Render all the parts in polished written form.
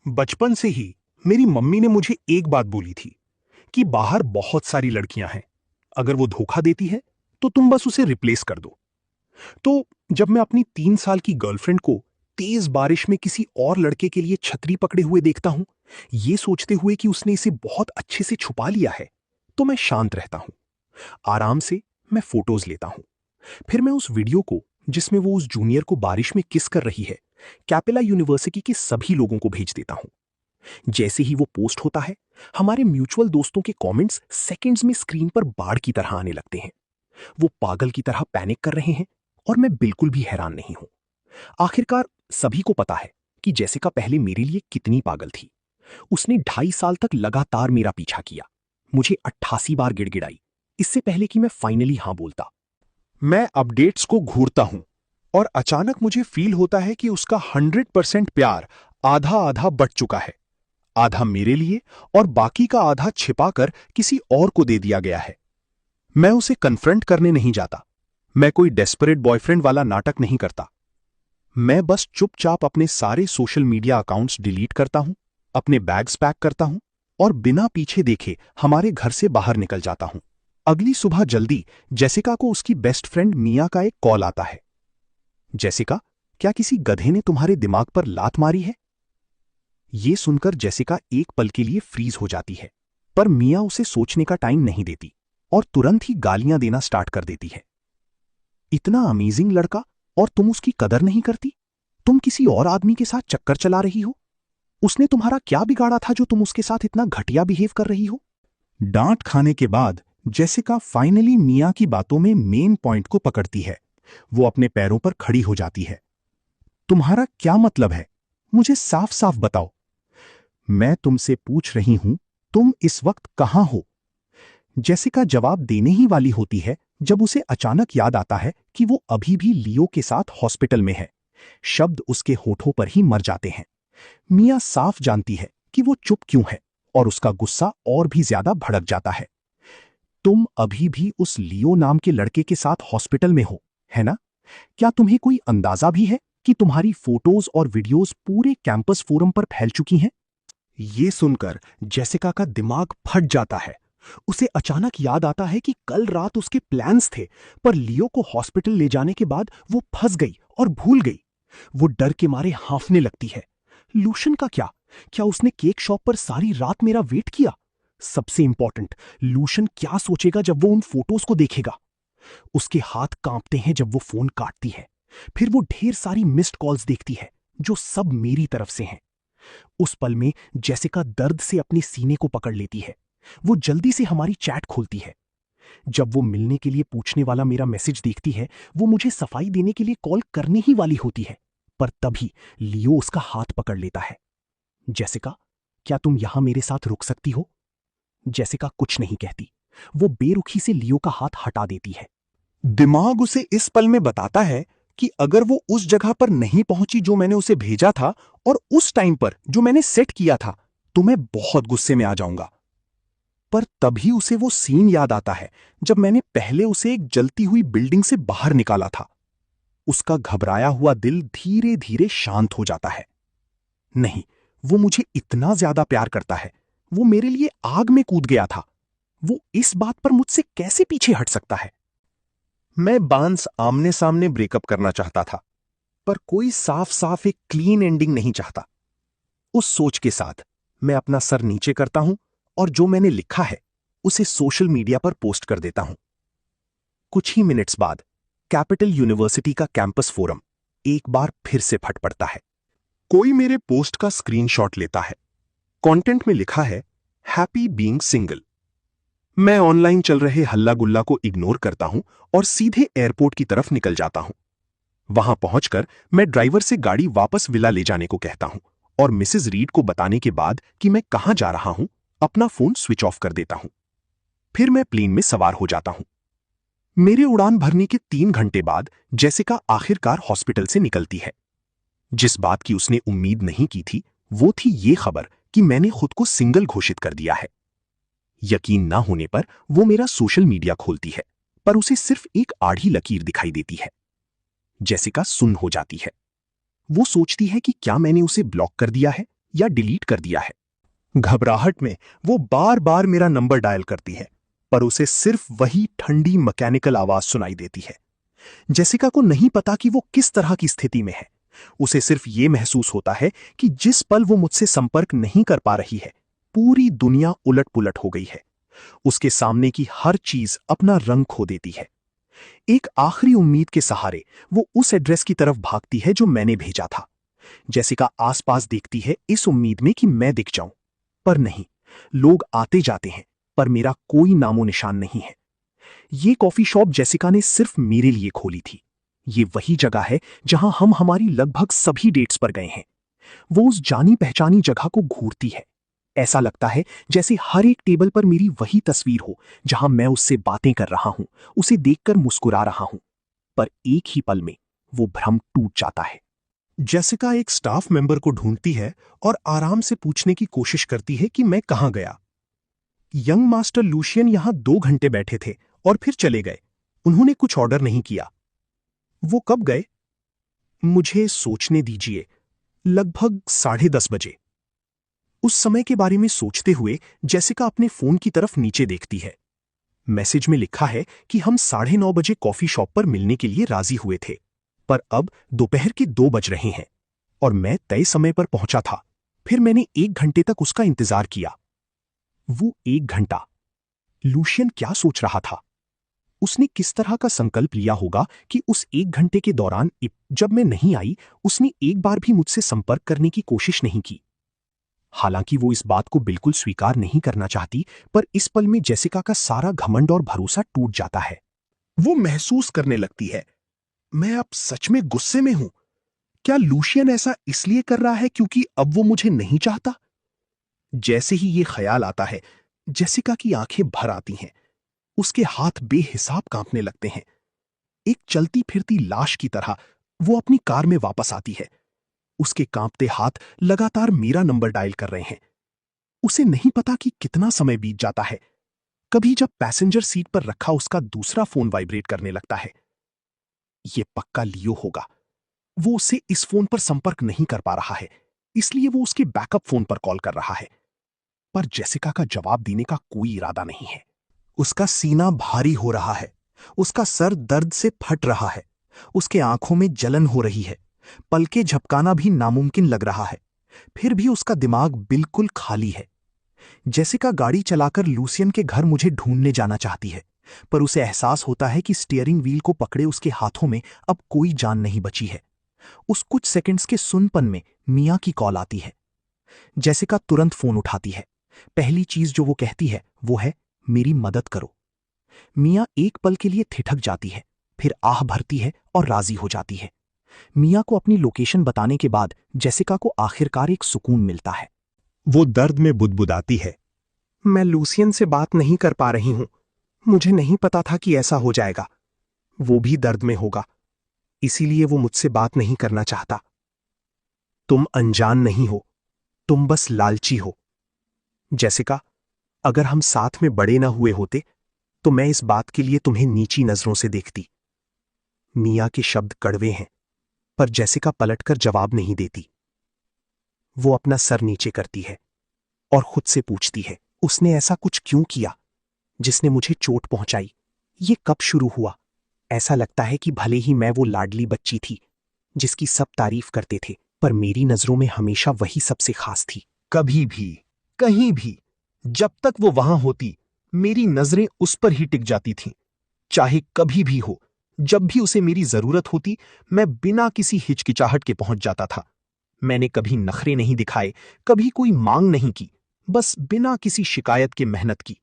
बचपन से ही मेरी मम्मी ने मुझे एक बात बोली थी कि बाहर बहुत सारी लड़कियां हैं। अगर वो धोखा देती है तो तुम बस उसे रिप्लेस कर दो। तो जब मैं अपनी 3 साल की गर्लफ्रेंड को तेज बारिश में किसी और लड़के के लिए छतरी पकड़े हुए देखता हूं, ये सोचते हुए कि उसने इसे बहुत अच्छे से छुपा लिया है, तो मैं शांत रहता हूं। आराम से मैं फोटोज लेता हूं। फिर मैं उस वीडियो को, जिसमें वो उस जूनियर को बारिश में किस कर रही है, कैपेला यूनिवर्सिटी के सभी लोगों को भेज देता हूं। जैसे ही वो पोस्ट होता है, हमारे म्यूचुअल दोस्तों के कमेंट्स सेकंड्स में स्क्रीन पर बाढ़ की तरह आने लगते हैं। वो पागल की तरह पैनिक कर रहे हैं और मैं बिल्कुल भी हैरान नहीं हूं। आखिरकार सभी को पता है कि जेसिका पहले मेरे लिए कितनी पागल थी। उसने 2.5 साल तक लगातार मेरा पीछा किया, मुझे 88 बार गिड़गिड़ाई, इससे पहले कि मैं फाइनली हां बोलता। मैं अपडेट्स को घूरता हूं और अचानक मुझे फील होता है कि उसका 100% प्यार आधा आधा बट चुका है। आधा मेरे लिए और बाकी का आधा छिपाकर किसी और को दे दिया गया है। मैं उसे कन्फ्रंट करने नहीं जाता। मैं कोई डेस्परेट बॉयफ्रेंड वाला नाटक नहीं करता। मैं बस चुपचाप अपने सारे सोशल मीडिया अकाउंट्स डिलीट करता हूं, अपने बैग्स पैक करता हूं और बिना पीछे देखे हमारे घर से बाहर निकल जाता हूं। अगली सुबह जल्दी जेसिका को उसकी बेस्ट फ्रेंड मिया का एक कॉल आता है। जेसिका, क्या किसी गधे ने तुम्हारे दिमाग पर लात मारी है? ये सुनकर जेसिका एक पल के लिए फ्रीज हो जाती है, पर मिया उसे सोचने का टाइम नहीं देती और तुरंत ही गालियां देना स्टार्ट कर देती है। इतना अमेजिंग लड़का और तुम उसकी कदर नहीं करती? तुम किसी और आदमी के साथ चक्कर चला रही हो? उसने तुम्हारा क्या बिगाड़ा था जो तुम उसके साथ इतना घटिया बिहेव कर रही हो? डांट खाने के बाद जेसिका फाइनली मिया की बातों में मेन पॉइंट को पकड़ती है। वो अपने पैरों पर खड़ी हो जाती है। तुम्हारा क्या मतलब है? मुझे साफ साफ बताओ। मैं तुमसे पूछ रही हूं, तुम इस वक्त कहां हो? जेसिका जवाब देने ही वाली होती है जब उसे अचानक याद आता है कि वो अभी भी लियो के साथ हॉस्पिटल में है। शब्द उसके होठों पर ही मर जाते हैं। मिया साफ जानती है कि वो चुप क्यों है और उसका गुस्सा और भी ज्यादा भड़क जाता है। तुम अभी भी उस लियो नाम के लड़के के साथ हॉस्पिटल में हो, है ना? क्या तुम्हें कोई अंदाजा भी है कि तुम्हारी फोटोज और वीडियोस पूरे कैंपस फोरम पर फैल चुकी हैं? ये सुनकर जेसिका का दिमाग फट जाता है। उसे अचानक याद आता है कि कल रात उसके प्लान्स थे, पर लियो को हॉस्पिटल ले जाने के बाद वो फंस गई और भूल गई। वो डर के मारे हांफने लगती है। लूशन का क्या? क्या उसने केक शॉप पर सारी रात मेरा वेट किया? सबसे इंपॉर्टेंट, लूशन क्या सोचेगा जब वो उन फोटोज को देखेगा? उसके हाथ कांपते हैं जब वो फोन काटती है। फिर वो ढेर सारी मिस्ड कॉल्स देखती है, जो सब मेरी तरफ से हैं। उस पल में जेसिका दर्द से अपने सीने को पकड़ लेती है। वो जल्दी से हमारी चैट खोलती है। जब वो मिलने के लिए पूछने वाला मेरा मैसेज देखती है, वो मुझे सफाई देने के लिए कॉल करने ही वाली होती है, पर तभी लियो उसका हाथ पकड़ लेता है। जेसिका, क्या तुम यहां मेरे साथ रुक सकती हो? जेसिका कुछ नहीं कहती। वो बेरुखी से लियो का हाथ हटा देती है। दिमाग उसे इस पल में बताता है कि अगर वो उस जगह पर नहीं पहुंची जो मैंने उसे भेजा था और उस टाइम पर जो मैंने सेट किया था, तो मैं बहुत गुस्से में आ जाऊंगा। पर तभी उसे वो सीन याद आता है जब मैंने पहले उसे एक जलती हुई बिल्डिंग से बाहर निकाला था। उसका घबराया हुआ दिल धीरे धीरे शांत हो जाता है। नहीं, वो मुझे इतना ज्यादा प्यार करता है। वो मेरे लिए आग में कूद गया था। वो इस बात पर मुझसे कैसे पीछे हट सकता है? मैं बांस आमने सामने ब्रेकअप करना चाहता था, पर कोई साफ साफ एक क्लीन एंडिंग नहीं चाहता। उस सोच के साथ मैं अपना सर नीचे करता हूं और जो मैंने लिखा है उसे सोशल मीडिया पर पोस्ट कर देता हूं। कुछ ही मिनट्स बाद कैपिटल यूनिवर्सिटी का कैंपस फोरम एक बार फिर से फट पड़ता है। कोई मेरे पोस्ट का स्क्रीनशॉट लेता है। कंटेंट में लिखा है, हैप्पी बीइंग सिंगल। मैं ऑनलाइन चल रहे हल्ला गुल्ला को इग्नोर करता हूं और सीधे एयरपोर्ट की तरफ निकल जाता हूं। वहां पहुंचकर मैं ड्राइवर से गाड़ी वापस विला ले जाने को कहता हूं और मिसेज रीड को बताने के बाद कि मैं कहां जा रहा हूं, अपना फोन स्विच ऑफ कर देता हूं। फिर मैं प्लेन में सवार हो जाता हूं। मेरे उड़ान भरने के 3 घंटे बाद जेसिका आखिरकार हॉस्पिटल से निकलती है। जिस बात की उसने उम्मीद नहीं की थी, वो थी ये खबर कि मैंने खुद को सिंगल घोषित कर दिया है। यकीन ना होने पर वो मेरा सोशल मीडिया खोलती है, पर उसे सिर्फ एक आड़ी लकीर दिखाई देती है। जेसिका सुन्न हो जाती है। वो सोचती है कि क्या मैंने उसे ब्लॉक कर दिया है, या डिलीट कर दिया है। घबराहट में वो बार बार मेरा नंबर डायल करती है, पर उसे सिर्फ वही ठंडी मैकेनिकल आवाज सुनाई देती है। जेसिका को नहीं पता कि वो किस तरह की स्थिति में है। उसे सिर्फ ये महसूस होता है कि जिस पल वो मुझसे संपर्क नहीं कर पा रही है, पूरी दुनिया उलट पुलट हो गई है। उसके सामने की हर चीज अपना रंग खो देती है। एक आखिरी उम्मीद के सहारे वो उस एड्रेस की तरफ भागती है जो मैंने भेजा था। जेसिका आसपास देखती है इस उम्मीद में कि मैं दिख जाऊं, पर नहीं। लोग आते जाते हैं, पर मेरा कोई नामो निशान नहीं है। ये कॉफी शॉप जेसिका ने सिर्फ मेरे लिए खोली थी। ये वही जगह है जहां हम हमारी लगभग सभी डेट्स पर गए हैं। वो उस जानी पहचानी जगह को घूरती है। ऐसा लगता है जैसे हर एक टेबल पर मेरी वही तस्वीर हो, जहां मैं उससे बातें कर रहा हूं, उसे देखकर मुस्कुरा रहा हूं। पर एक ही पल में वो भ्रम टूट जाता है। जेसिका एक स्टाफ मेंबर को ढूंढती है और आराम से पूछने की कोशिश करती है कि मैं कहां गया। यंग मास्टर लूशियन यहां 2 घंटे बैठे थे और फिर चले गए। उन्होंने कुछ ऑर्डर नहीं किया। वो कब गए? मुझे सोचने दीजिए। लगभग 10:30 बजे। उस समय के बारे में सोचते हुए जेसिका अपने फोन की तरफ नीचे देखती है। मैसेज में लिखा है कि हम 9:30 बजे कॉफी शॉप पर मिलने के लिए राजी हुए थे, पर अब दोपहर के 2 बज रहे हैं और मैं तय समय पर पहुंचा था। फिर मैंने 1 घंटे तक उसका इंतजार किया। वो 1 घंटा। लूशियन क्या सोच रहा था? उसने किस तरह का संकल्प लिया होगा कि उस 1 घंटे के दौरान जब मैं नहीं आई, उसने एक बार भी मुझसे संपर्क करने की कोशिश नहीं की। हालांकि वो इस बात को बिल्कुल स्वीकार नहीं करना चाहती, पर इस पल में जेसिका का सारा घमंड और भरोसा टूट जाता है। वो महसूस करने लगती है, मैं अब सच में गुस्से में हूं। क्या लूशियन ऐसा इसलिए कर रहा है क्योंकि अब वो मुझे नहीं चाहता? जैसे ही ये ख्याल आता है, जेसिका की आंखें भर आती हैं। उसके हाथ बेहिसाब कांपने लगते हैं। एक चलती फिरती लाश की तरह वो अपनी कार में वापस आती है। उसके कांपते हाथ लगातार मेरा नंबर डायल कर रहे हैं। उसे नहीं पता कि कितना समय बीत जाता है। कभी जब पैसेंजर सीट पर रखा उसका दूसरा फोन वाइब्रेट करने लगता है। ये पक्का लियो होगा। वो उससे इस फोन पर संपर्क नहीं कर पा रहा है, इसलिए वो उसके बैकअप फोन पर कॉल कर रहा है। पर जेसिका का जवाब देने का कोई इरादा नहीं है। उसका सीना भारी हो रहा है। उसका सर दर्द से फट रहा है। उसके आंखों में जलन हो रही है। पलके झपकाना भी नामुमकिन लग रहा है। फिर भी उसका दिमाग बिल्कुल खाली है। जेसिका गाड़ी चलाकर लूसियन के घर मुझे ढूंढने जाना चाहती है, पर उसे एहसास होता है कि स्टीयरिंग व्हील को पकड़े उसके हाथों में अब कोई जान नहीं बची है। उस कुछ सेकंड्स के सुनपन में मिया की कॉल आती है। जेसिका तुरंत फोन उठाती है। पहली चीज जो वो कहती है वो है, मेरी मदद करो। मिया एक पल के लिए ठिठक जाती है, फिर आह भरती है और राजी हो जाती है। मिया को अपनी लोकेशन बताने के बाद जेसिका को आखिरकार एक सुकून मिलता है। वो दर्द में बुदबुदाती है, मैं लूसियन से बात नहीं कर पा रही हूं। मुझे नहीं पता था कि ऐसा हो जाएगा। वो भी दर्द में होगा, इसीलिए वो मुझसे बात नहीं करना चाहता। तुम अनजान नहीं हो, तुम बस लालची हो। जेसिका, अगर हम साथ में बड़े ना हुए होते तो मैं इस बात के लिए तुम्हें नीची नजरों से देखती। मिया के शब्द कड़वे हैं, पर जेसिका पलटकर जवाब नहीं देती। वो अपना सर नीचे करती है और खुद से पूछती है, उसने ऐसा कुछ क्यों किया जिसने मुझे चोट पहुंचाई? ये कब शुरू हुआ? ऐसा लगता है कि भले ही मैं वो लाडली बच्ची थी जिसकी सब तारीफ करते थे, पर मेरी नजरों में हमेशा वही सबसे खास थी। कभी भी, कहीं भी, जब तक वो वहां होती, मेरी नजरें उस पर ही टिक जाती थीं। चाहे कभी भी हो, जब भी उसे मेरी जरूरत होती, मैं बिना किसी हिचकिचाहट के पहुंच जाता था। मैंने कभी नखरे नहीं दिखाए, कभी कोई मांग नहीं की, बस बिना किसी शिकायत के मेहनत की।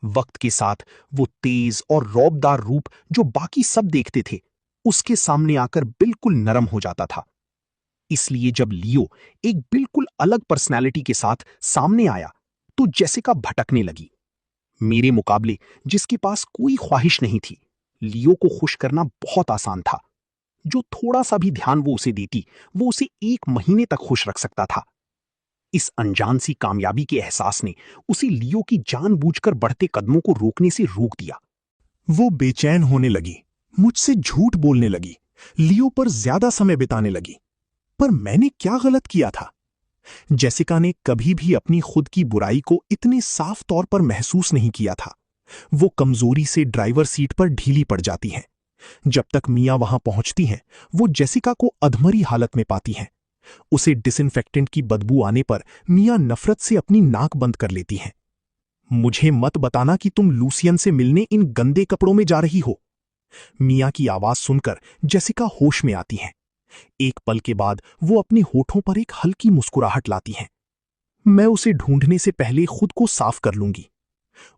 वक्त के साथ वो तेज और रौबदार रूप जो बाकी सब देखते थे, उसके सामने आकर बिल्कुल नरम हो जाता था। इसलिए जब लियो एक बिल्कुल अलग पर्सनैलिटी के साथ सामने आया, तो जेसिका भटकने लगी। मेरे मुकाबले जिसके पास कोई ख्वाहिश नहीं थी, लियो को खुश करना बहुत आसान था। जो थोड़ा सा भी ध्यान वो उसे देती, वो उसे 1 महीने तक खुश रख सकता था। इस अनजान सी कामयाबी के एहसास ने उसे लियो की जानबूझकर बढ़ते कदमों को रोकने से रोक दिया। वो बेचैन होने लगी, मुझसे झूठ बोलने लगी, लियो पर ज्यादा समय बिताने लगी। पर मैंने क्या गलत किया था? जेसिका ने कभी भी अपनी खुद की बुराई को इतने साफ तौर पर महसूस नहीं किया था। वो कमजोरी से ड्राइवर सीट पर ढीली पड़ जाती हैं। जब तक मिया वहां पहुंचती हैं, वो जेसिका को अधमरी हालत में पाती हैं। उसे डिसइंफेक्टेंट की बदबू आने पर मिया नफरत से अपनी नाक बंद कर लेती हैं। मुझे मत बताना कि तुम लूसियन से मिलने इन गंदे कपड़ों में जा रही हो। मिया की आवाज सुनकर जेसिका होश में आती हैं। एक पल के बाद वो अपने होठों पर एक हल्की मुस्कुराहट लाती हैं। मैं उसे ढूंढने से पहले खुद को साफ कर लूंगी।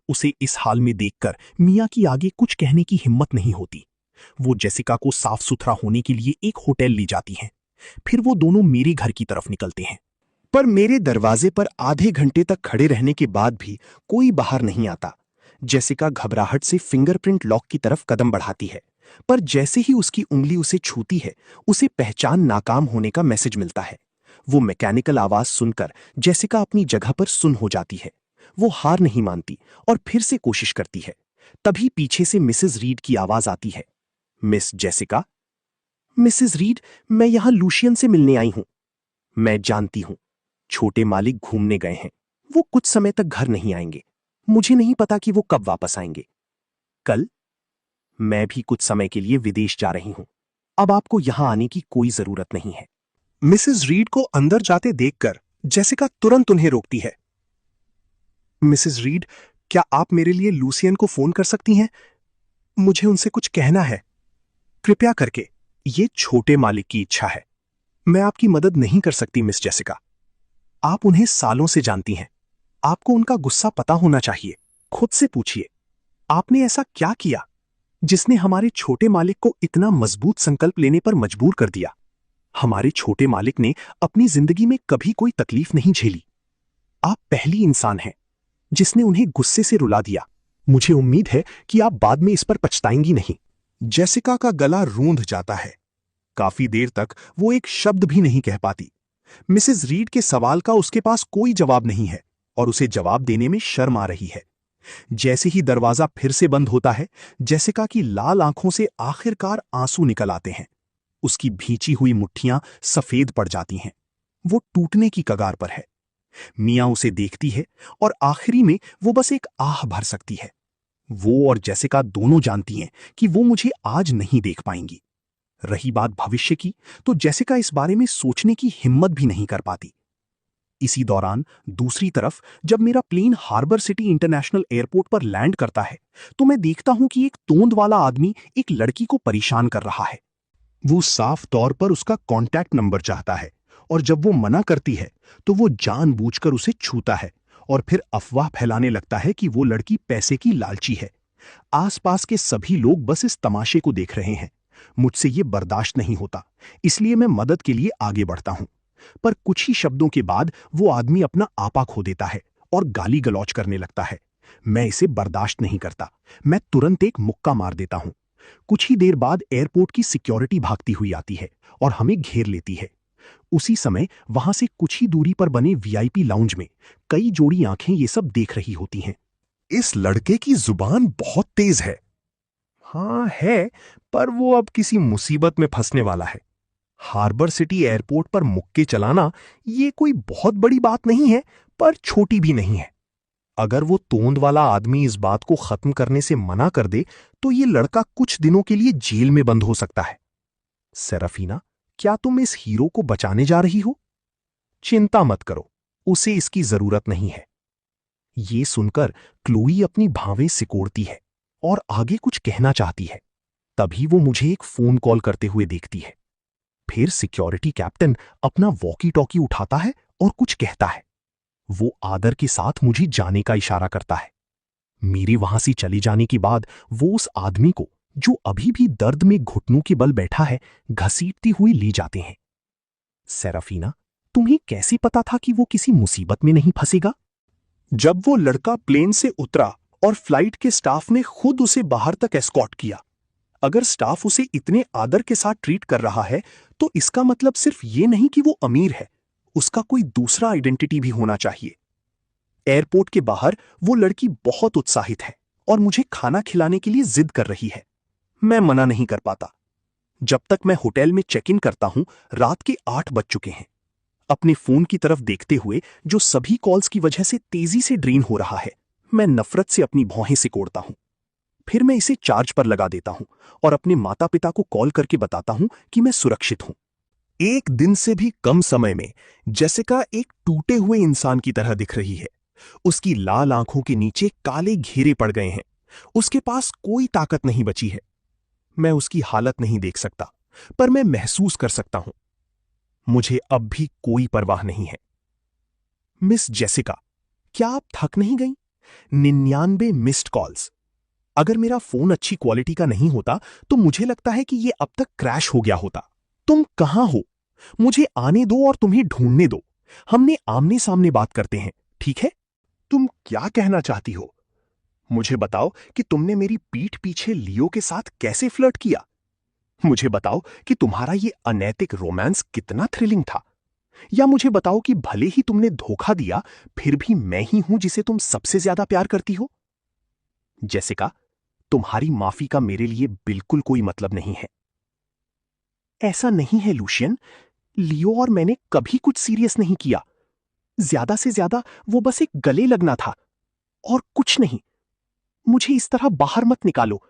उसे इस हाल में देखकर मिया की आगे कुछ कहने की हिम्मत नहीं होती। वो जेसिका को साफ सुथरा होने के लिए एक होटल ले जाती हैं। फिर वो दोनों मेरे घर की तरफ निकलते हैं। पर मेरे दरवाजे पर आधे घंटे तक खड़े रहने के बाद भी कोई बाहर नहीं आता। जेसिका घबराहट से फिंगरप्रिंट लॉक की तरफ कदम बढ़ाती है, पर जैसे ही उसकी उंगली उसे छूती है, उसे पहचान नाकाम होने का मैसेज मिलता है। वो मैकेनिकल आवाज सुनकर जेसिका अपनी जगह पर सुन हो जाती है। वो हार नहीं मानती और फिर से कोशिश करती है। तभी पीछे से मिसेस रीड की आवाज आती है। Miss Jessica. मिसेस रीड, मैं यहां लूशियन से मिलने आई हूं। मैं जानती हूं, छोटे मालिक घूमने गए हैं। वो कुछ समय तक घर नहीं आएंगे। मुझे नहीं पता कि वो कब वापस आएंगे। कल? मैं भी कुछ समय के लिए विदेश जा रही हूं। अब आपको यहां आने की कोई जरूरत नहीं है। मिसेस रीड को अंदर जाते देखकर जेसिका तुरंत उन्हें रोकती है। मिसेस रीड, क्या आप मेरे लिए लूसियन को फोन कर सकती हैं? मुझे उनसे कुछ कहना है। कृपया करके। ये छोटे मालिक की इच्छा है। मैं आपकी मदद नहीं कर सकती मिस जेसिका। आप उन्हें सालों से जानती हैं। आपको उनका गुस्सा पता होना चाहिए। खुद से पूछिए, आपने ऐसा क्या किया जिसने हमारे छोटे मालिक को इतना मजबूत संकल्प लेने पर मजबूर कर दिया? हमारे छोटे मालिक ने अपनी जिंदगी में कभी कोई तकलीफ नहीं झेली। आप पहली इंसान हैं जिसने उन्हें गुस्से से रुला दिया। मुझे उम्मीद है कि आप बाद में इस पर पछताएंगी नहीं। जेसिका का गला रूंध जाता है। काफी देर तक वो एक शब्द भी नहीं कह पाती। मिसेस रीड के सवाल का उसके पास कोई जवाब नहीं है और उसे जवाब देने में शर्म आ रही है। जैसे ही दरवाजा फिर से बंद होता है, जेसिका की लाल आंखों से आखिरकार आंसू निकल आते हैं। उसकी भींची हुई मुट्ठियां सफेद पड़ जाती हैं। वो टूटने की कगार पर है। मिया उसे देखती है और आखिरी में वो बस एक आह भर सकती है। वो और जेसिका दोनों जानती हैं कि वो मुझे आज नहीं देख पाएंगी। रही बात भविष्य की, तो जेसिका इस बारे में सोचने की हिम्मत भी नहीं कर पाती। इसी दौरान दूसरी तरफ जब मेरा plane Harbour City International Airport पर लैंड करता है, तो मैं देखता हूं कि एक तोंद वाला आदमी एक लड़की को परेशान कर रहा है। वो साफ तौर पर उसका कॉन्टैक्ट नंबर चाहता है और जब वो मना करती है तो वो जानबूझकर उसे छूता है और फिर अफवाह फैलाने लगता है कि वो लड़की पैसे की लालची है। आसपास के सभी लोग बस इस तमाशे को देख रहे हैं। मुझसे ये बर्दाश्त नहीं होता, इसलिए मैं मदद के लिए आगे बढ़ता हूं। पर कुछ ही शब्दों के बाद वो आदमी अपना आपा खो देता है और गाली गलौज करने लगता है। मैं इसे बर्दाश्त नहीं करता। मैं तुरंत एक मुक्का मार देता हूं। कुछ ही देर बाद एयरपोर्ट की सिक्योरिटी भागती हुई आती है और हमें घेर लेती है। उसी समय वहां से कुछ ही दूरी पर बने वीआईपी लाउंज में कई जोड़ी आंखें ये सब देख रही होती हैं। इस लड़के की जुबान बहुत तेज है। हाँ है, पर वो अब किसी मुसीबत में फंसने वाला है। हार्बर सिटी एयरपोर्ट पर मुक्के चलाना ये कोई बहुत बड़ी बात नहीं है, पर छोटी भी नहीं है। अगर वो तोंद वाला आदमी इस बात को खत्म करने से मना कर दे, तो ये लड़का कुछ दिनों के लिए जेल में बंद हो सकता है। सेराफीना, क्या तुम इस हीरो को बचाने जा रही हो? चिंता मत करो, उसे इसकी जरूरत नहीं है। ये सुनकर क्लोई अपनी भावें सिकोड़ती है और आगे कुछ कहना चाहती है। तभी वो मुझे एक फोन कॉल करते हुए देखती है। फिर सिक्योरिटी कैप्टन अपना वॉकी टॉकी उठाता है और कुछ कहता है। वो आदर के साथ मुझे जाने का इशारा करता है। मेरे वहां से चले जाने के बाद वो उस आदमी को, जो अभी भी दर्द में घुटनों के बल बैठा है, घसीटती हुई ले जाते हैं। सेराफीना, तुम्हें कैसे पता था कि वो किसी मुसीबत में नहीं फंसेगा? जब वो लड़का प्लेन से उतरा और फ्लाइट के स्टाफ ने खुद उसे बाहर तक एस्कॉर्ट किया। अगर स्टाफ उसे इतने आदर के साथ ट्रीट कर रहा है, तो इसका मतलब सिर्फ ये नहीं कि वो अमीर है, उसका कोई दूसरा आइडेंटिटी भी होना चाहिए। एयरपोर्ट के बाहर वो लड़की बहुत उत्साहित है और मुझे खाना खिलाने के लिए जिद कर रही है। मैं मना नहीं कर पाता। जब तक मैं होटल में चेक इन करता हूं, रात के 8 बज चुके हैं। अपने फोन की तरफ देखते हुए जो सभी कॉल्स की वजह से तेजी से ड्रेन हो रहा है, मैं नफरत से अपनी भौहें सिकोड़ता हूं। फिर मैं इसे चार्ज पर लगा देता हूं और अपने माता पिता को कॉल करके बताता हूं कि मैं सुरक्षित हूं। एक दिन से भी कम समय में जेसिका एक टूटे हुए इंसान की तरह दिख रही है। उसकी लाल आंखों के नीचे काले घेरे पड़ गए हैं। उसके पास कोई ताकत नहीं बची है। मैं उसकी हालत नहीं देख सकता, पर मैं महसूस कर सकता हूं। मुझे अब भी कोई परवाह नहीं है। मिस जेसिका, क्या आप थक नहीं गई? 99 मिस्ड कॉल्स। अगर मेरा फोन अच्छी क्वालिटी का नहीं होता तो मुझे लगता है कि यह अब तक क्रैश हो गया होता। तुम कहां हो? मुझे आने दो और तुम्हें ढूंढने दो। हमने आमने सामने बात करते हैं, ठीक है? तुम क्या कहना चाहती हो? मुझे बताओ कि तुमने मेरी पीठ पीछे लियो के साथ कैसे फ्लर्ट किया। मुझे बताओ कि तुम्हारा ये अनैतिक रोमांस कितना थ्रिलिंग था। या मुझे बताओ कि भले ही तुमने धोखा दिया, फिर भी मैं ही हूं जिसे तुम सबसे ज्यादा प्यार करती हो। जेसिका, तुम्हारी माफी का मेरे लिए बिल्कुल कोई मतलब नहीं है। ऐसा नहीं है लूशियन, लियो और मैंने कभी कुछ सीरियस नहीं किया। ज्यादा से ज्यादा वो बस एक गले लगना था और कुछ नहीं। मुझे इस तरह बाहर मत निकालो।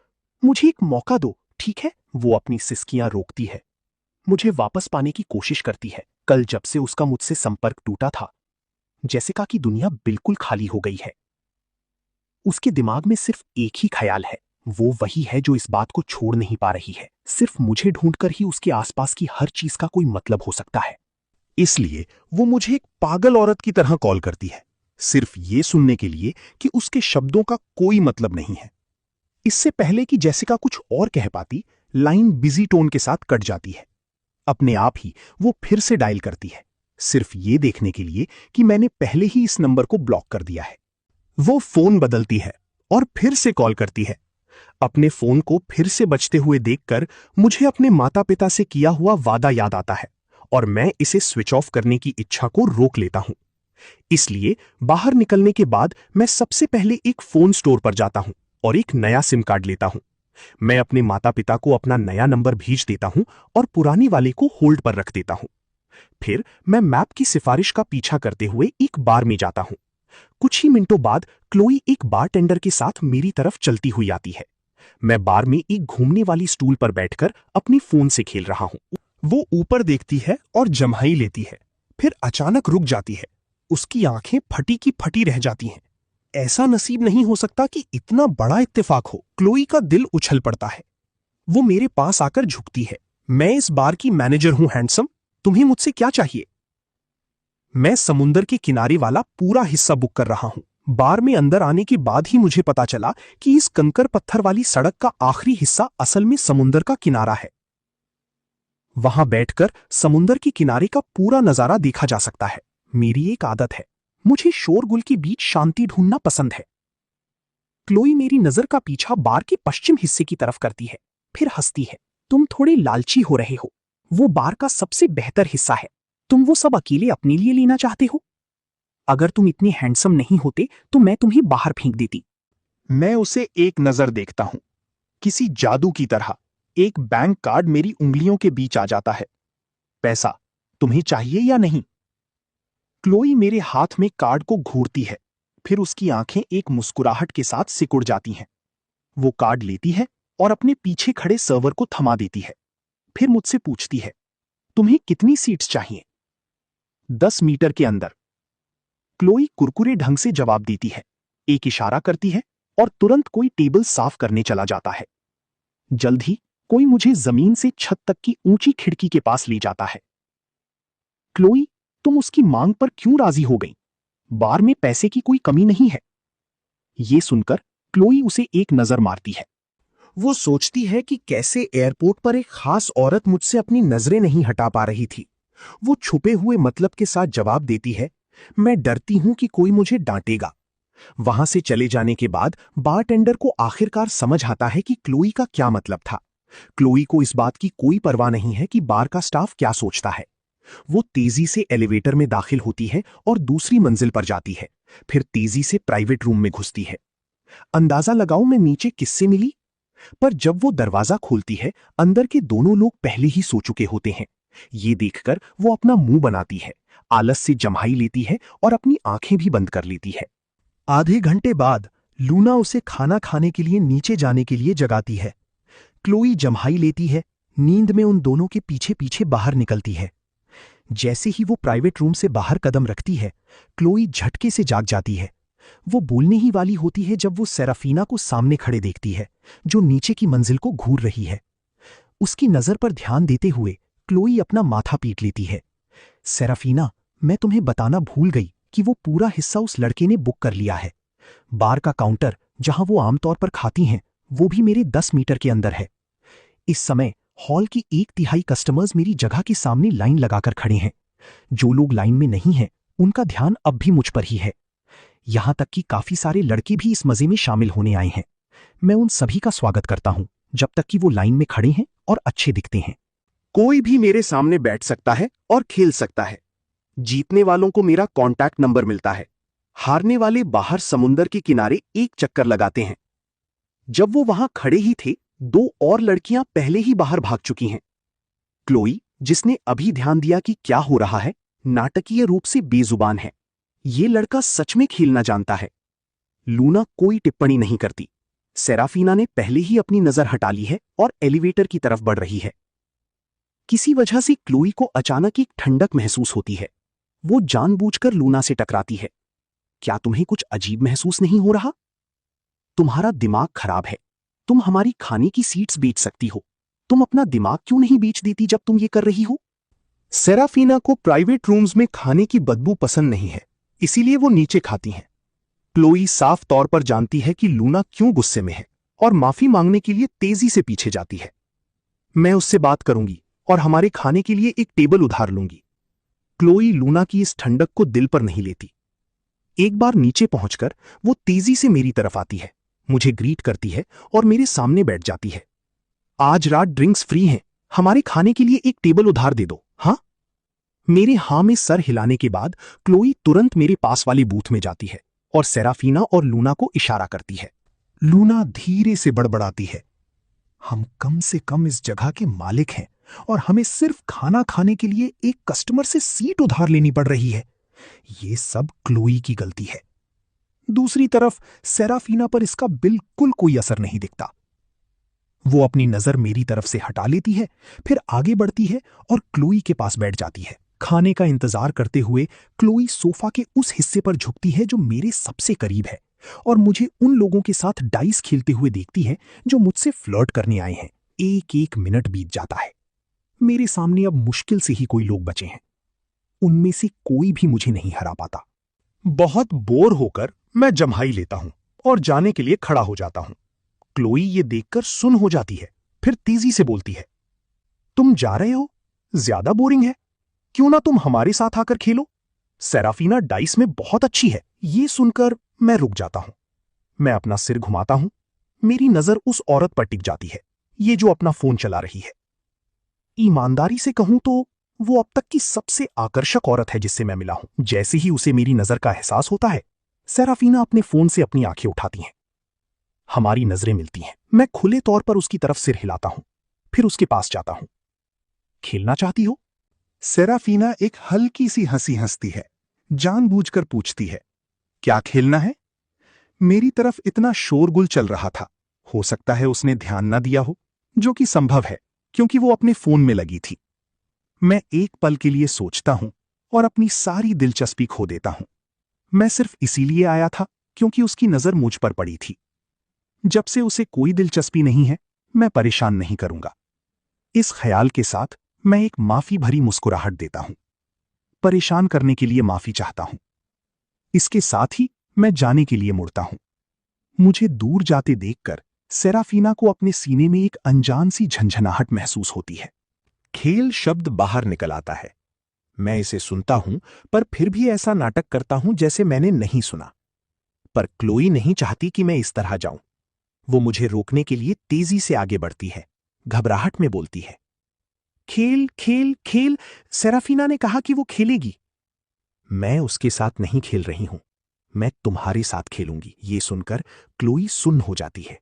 मुझे एक मौका दो, ठीक है? वो अपनी सिसकियां रोकती है, मुझे वापस पाने की कोशिश करती है। कल जब से उसका मुझसे संपर्क टूटा था, जेसिका की दुनिया बिल्कुल खाली हो गई है। उसके दिमाग में सिर्फ एक ही ख्याल है, वो वही है जो इस बात को छोड़ नहीं पा रही है। सिर्फ मुझे ढूंढकर ही उसके आसपास की हर चीज का कोई मतलब हो सकता है। इसलिए वो मुझे एक पागल औरत की तरह कॉल करती है, सिर्फ ये सुनने के लिए कि उसके शब्दों का कोई मतलब नहीं है। इससे पहले कि जेसिका कुछ और कह पाती, लाइन बिजी टोन के साथ कट जाती है। अपने आप ही वो फिर से डायल करती है, सिर्फ ये देखने के लिए कि मैंने पहले ही इस नंबर को ब्लॉक कर दिया है। वो फोन बदलती है और फिर से कॉल करती है। अपने फोन को फिर से बजते हुए देखकर मुझे अपने माता पिता से किया हुआ वादा याद आता है और मैं इसे स्विच ऑफ करने की इच्छा को रोक लेता हूं। इसलिए बाहर निकलने के बाद मैं सबसे पहले एक फोन स्टोर पर जाता हूं और एक नया सिम कार्ड लेता हूं। मैं अपने माता पिता को अपना नया नंबर भेज देता हूं और पुराने वाले को होल्ड पर रख देता हूं। फिर मैं मैप की सिफारिश का पीछा करते हुए एक बार में जाता हूं। कुछ ही मिनटों बाद क्लोई एक बारटेंडर के साथ मेरी तरफ चलती हुई आती है। मैं बार में एक घूमने वाली स्टूल पर बैठकर अपनी फोन से खेल रहा हूं। वो ऊपर देखती है और जम्हाई लेती है, फिर अचानक रुक जाती है। उसकी आंखें फटी की फटी रह जाती हैं। ऐसा नसीब नहीं हो सकता कि इतना बड़ा इत्तेफाक हो। क्लोई का दिल उछल पड़ता है। वो मेरे पास आकर झुकती है। मैं इस बार की मैनेजर हूं हैंडसम, तुम्हें मुझसे क्या चाहिए? मैं समुंदर के किनारे वाला पूरा हिस्सा बुक कर रहा हूं। बार में अंदर आने के बाद ही मुझे पता चला कि इस कंकर पत्थर वाली सड़क का आखिरी हिस्सा असल में समुंदर का किनारा है। वहां बैठकर समुंदर के किनारे का पूरा नजारा देखा जा सकता है। मेरी एक आदत है, मुझे शोरगुल के बीच शांति ढूंढना पसंद है। क्लोई मेरी नजर का पीछा बार के पश्चिम हिस्से की तरफ करती है, फिर हंसती है। तुम थोड़े लालची हो रहे हो। वो बार का सबसे बेहतर हिस्सा है। तुम वो सब अकेले अपने लिए लेना चाहते हो? अगर तुम इतने हैंडसम नहीं होते तो मैं तुम्हें बाहर फेंक देती। मैं उसे एक नजर देखता हूं। किसी जादू की तरह एक बैंक कार्ड मेरी उंगलियों के बीच आ जाता है। पैसा तुम्हें चाहिए या नहीं? क्लोई मेरे हाथ में कार्ड को घूरती है, फिर उसकी आंखें एक मुस्कुराहट के साथ सिकुड़ जाती हैं। वो कार्ड लेती है और अपने पीछे खड़े सर्वर को थमा देती है। फिर मुझसे पूछती है, तुम्हें कितनी सीट्स चाहिए? 10 मीटर के अंदर। क्लोई कुरकुरे ढंग से जवाब देती है, एक इशारा करती है और तुरंत कोई टेबल साफ करने चला जाता है। जल्द ही कोई मुझे जमीन से छत तक की ऊंची खिड़की के पास ले जाता है। क्लोई, तुम उसकी मांग पर क्यों राजी हो गई? बार में पैसे की कोई कमी नहीं है। ये सुनकर क्लोई उसे एक नजर मारती है। वो सोचती है कि कैसे एयरपोर्ट पर एक खास औरत मुझसे अपनी नजरें नहीं हटा पा रही थी। वो छुपे हुए मतलब के साथ जवाब देती है, मैं डरती हूं कि कोई मुझे डांटेगा। वहां से चले जाने के बाद बारटेंडर को आखिरकार समझ आता है कि क्लोई का क्या मतलब था। क्लोई को इस बात की कोई परवाह नहीं है कि बार का स्टाफ क्या सोचता है। वो तेजी से एलिवेटर में दाखिल होती है और दूसरी मंजिल पर जाती है, फिर तेजी से प्राइवेट रूम में घुसती है। अंदाजा लगाओ मैं नीचे किससे मिली? पर जब वो दरवाजा खोलती है, अंदर के दोनों लोग पहले ही सो चुके होते हैं। ये देखकर वो अपना मुंह बनाती है, आलस से जम्हाई लेती है और अपनी आंखें भी बंद कर लेती है। आधे घंटे बाद लूना उसे खाना खाने के लिए नीचे जाने के लिए जगाती है। क्लोई जम्हाई लेती है, नींद में उन दोनों के पीछे पीछे बाहर निकलती है। जैसे ही वो प्राइवेट रूम से बाहर कदम रखती है, क्लोई झटके से जाग जाती है। वो बोलने ही वाली होती है जब वो सेराफीना को सामने खड़े देखती है, जो नीचे की मंजिल को घूर रही है। उसकी नजर पर ध्यान देते हुए क्लोई अपना माथा पीट लेती है। सेराफीना, मैं तुम्हें बताना भूल गई कि वो पूरा हिस्सा उस लड़के ने बुक कर लिया है। बार का काउंटर जहां वो आमतौर पर खाती हैं, वो भी मेरे 10 मीटर के अंदर है। इस समय हॉल की 1/3 कस्टमर्स मेरी जगह के सामने लाइन लगाकर खड़े हैं। जो लोग लाइन में नहीं हैं, उनका ध्यान अब भी मुझ पर ही है। यहां तक कि काफी सारे लड़के भी इस मजे में शामिल होने आए हैं। मैं उन सभी का स्वागत करता हूं, जब तक कि वो लाइन में खड़े हैं और अच्छे दिखते हैं। कोई भी मेरे सामने बैठ सकता है और खेल सकता है। जीतने वालों को मेरा कॉन्टैक्ट नंबर मिलता है। हारने वाले बाहर समुंदर के किनारे एक चक्कर लगाते हैं। जब वो वहां खड़े ही थे, 2 और लड़कियां पहले ही बाहर भाग चुकी हैं। क्लोई, जिसने अभी ध्यान दिया कि क्या हो रहा है, नाटकीय रूप से बेजुबान है। ये लड़का सच में खेलना जानता है। लूना कोई टिप्पणी नहीं करती। सेराफीना ने पहले ही अपनी नजर हटा ली है और एलिवेटर की तरफ बढ़ रही है। किसी वजह से क्लोई को अचानक एक ठंडक महसूस होती है। वो जानबूझकर लूना से टकराती है। क्या तुम्हें कुछ अजीब महसूस नहीं हो रहा? तुम्हारा दिमाग खराब है। तुम हमारी खाने की सीट्स बेच सकती हो। तुम अपना दिमाग क्यों नहीं बेच देती जब तुम ये कर रही हो? सेराफीना को प्राइवेट रूम्स में खाने की बदबू पसंद नहीं है, इसीलिए वो नीचे खाती हैं। क्लोई साफ तौर पर जानती है कि लूना क्यों गुस्से में है और माफी मांगने के लिए तेजी से पीछे जाती है। मैं उससे बात करूंगी और हमारे खाने के लिए एक टेबल उधार लूंगी। क्लोई लूना की इस ठंडक को दिल पर नहीं लेती। एक बार नीचे पहुंचकर वो तेजी से मेरी तरफ आती है, मुझे ग्रीट करती है और मेरे सामने बैठ जाती है। आज रात ड्रिंक्स फ्री हैं, हमारे खाने के लिए एक टेबल उधार दे दो, हाँ? मेरे हाँ में सर हिलाने के बाद क्लोई तुरंत मेरे पास वाली बूथ में जाती है और सेराफीना और लूना को इशारा करती है। लूना धीरे से बड़बड़ाती है, हम कम से कम इस जगह के मालिक हैं और हमें सिर्फ खाना खाने के लिए एक कस्टमर से सीट उधार लेनी पड़ रही है। ये सब क्लोई की गलती है। दूसरी तरफ सेराफीना पर इसका बिल्कुल कोई असर नहीं दिखता। वो अपनी नजर मेरी तरफ से हटा लेती है, फिर आगे बढ़ती है और क्लोई के पास बैठ जाती है। खाने का इंतजार करते हुए क्लोई सोफा के उस हिस्से पर झुकती है जो मेरे सबसे करीब है और मुझे उन लोगों के साथ डाइस खेलते हुए देखती है जो मुझसे फ्लर्ट करने आए हैं। एक एक मिनट बीत जाता है। मेरे सामने अब मुश्किल से ही कोई लोग बचे हैं। उनमें से कोई भी मुझे नहीं हरा पाता। बहुत बोर होकर मैं जम्हाई लेता हूं और जाने के लिए खड़ा हो जाता हूं। क्लोई ये देखकर सुन्न हो जाती है, फिर तेजी से बोलती है, तुम जा रहे हो? ज्यादा बोरिंग है। क्यों ना तुम हमारे साथ आकर खेलो? सेराफीना डाइस में बहुत अच्छी है। ये सुनकर मैं रुक जाता हूं। मैं अपना सिर घुमाता हूं। मेरी नजर उस औरत पर टिक जाती है, ये जो अपना फोन चला रही है। ईमानदारी से कहूं तो वो अब तक की सबसे आकर्षक औरत है जिससे मैं मिला हूं। जैसे ही उसे मेरी नजर का एहसास होता है, सेराफीना अपने फोन से अपनी आंखें उठाती हैं। हमारी नजरें मिलती हैं। मैं खुले तौर पर उसकी तरफ सिर हिलाता हूं, फिर उसके पास जाता हूं। खेलना चाहती हो? सेराफीना एक हल्की सी हंसी हंसती है, जानबूझकर पूछती है, क्या खेलना है? मेरी तरफ इतना शोरगुल चल रहा था, हो सकता है उसने ध्यान ना दिया हो, जो कि संभव है क्योंकि वो अपने फोन में लगी थी। मैं एक पल के लिए सोचता हूं और अपनी सारी दिलचस्पी खो देता हूं। मैं सिर्फ इसीलिए आया था क्योंकि उसकी नजर मुझ पर पड़ी थी। जब से उसे कोई दिलचस्पी नहीं है, मैं परेशान नहीं करूंगा। इस ख्याल के साथ मैं एक माफी भरी मुस्कुराहट देता हूं। परेशान करने के लिए माफी चाहता हूं। इसके साथ ही मैं जाने के लिए मुड़ता हूं। मुझे दूर जाते देखकर सेराफीना को अपने सीने में एक अनजान सी झंझनाहट महसूस होती है। खेल शब्द बाहर निकल आता है। मैं इसे सुनता हूं, पर फिर भी ऐसा नाटक करता हूं जैसे मैंने नहीं सुना। पर क्लोई नहीं चाहती कि मैं इस तरह जाऊं। वो मुझे रोकने के लिए तेजी से आगे बढ़ती है, घबराहट में बोलती है, खेल खेल खेल। सेराफीना ने कहा कि वो खेलेगी। मैं उसके साथ नहीं खेल रही हूं, मैं तुम्हारे साथ खेलूंगी। ये सुनकर क्लोई सुन्न हो जाती है,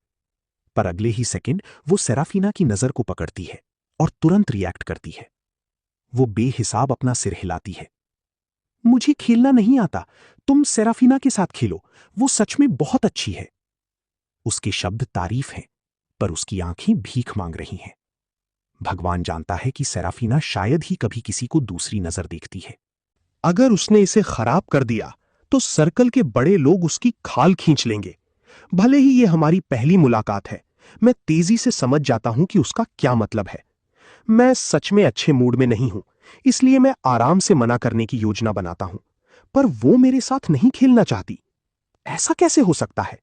पर अगले ही सेकंड वो सेराफीना की नजर को पकड़ती है और तुरंत रिएक्ट करती है। वो बेहिसाब अपना सिर हिलाती है। मुझे खेलना नहीं आता, तुम सेराफीना के साथ खेलो, वो सच में बहुत अच्छी है। उसके शब्द तारीफ हैं, पर उसकी आंखें भीख मांग रही हैं। भगवान जानता है कि सेराफीना शायद ही कभी किसी को दूसरी नजर देखती है। अगर उसने इसे खराब कर दिया तो सर्कल के बड़े लोग उसकी खाल खींच लेंगे। भले ही ये हमारी पहली मुलाकात है, मैं तेजी से समझ जाता हूं कि उसका क्या मतलब है। मैं सच में अच्छे मूड में नहीं हूं, इसलिए मैं आराम से मना करने की योजना बनाता हूं, पर वो मेरे साथ नहीं खेलना चाहती। ऐसा कैसे हो सकता है?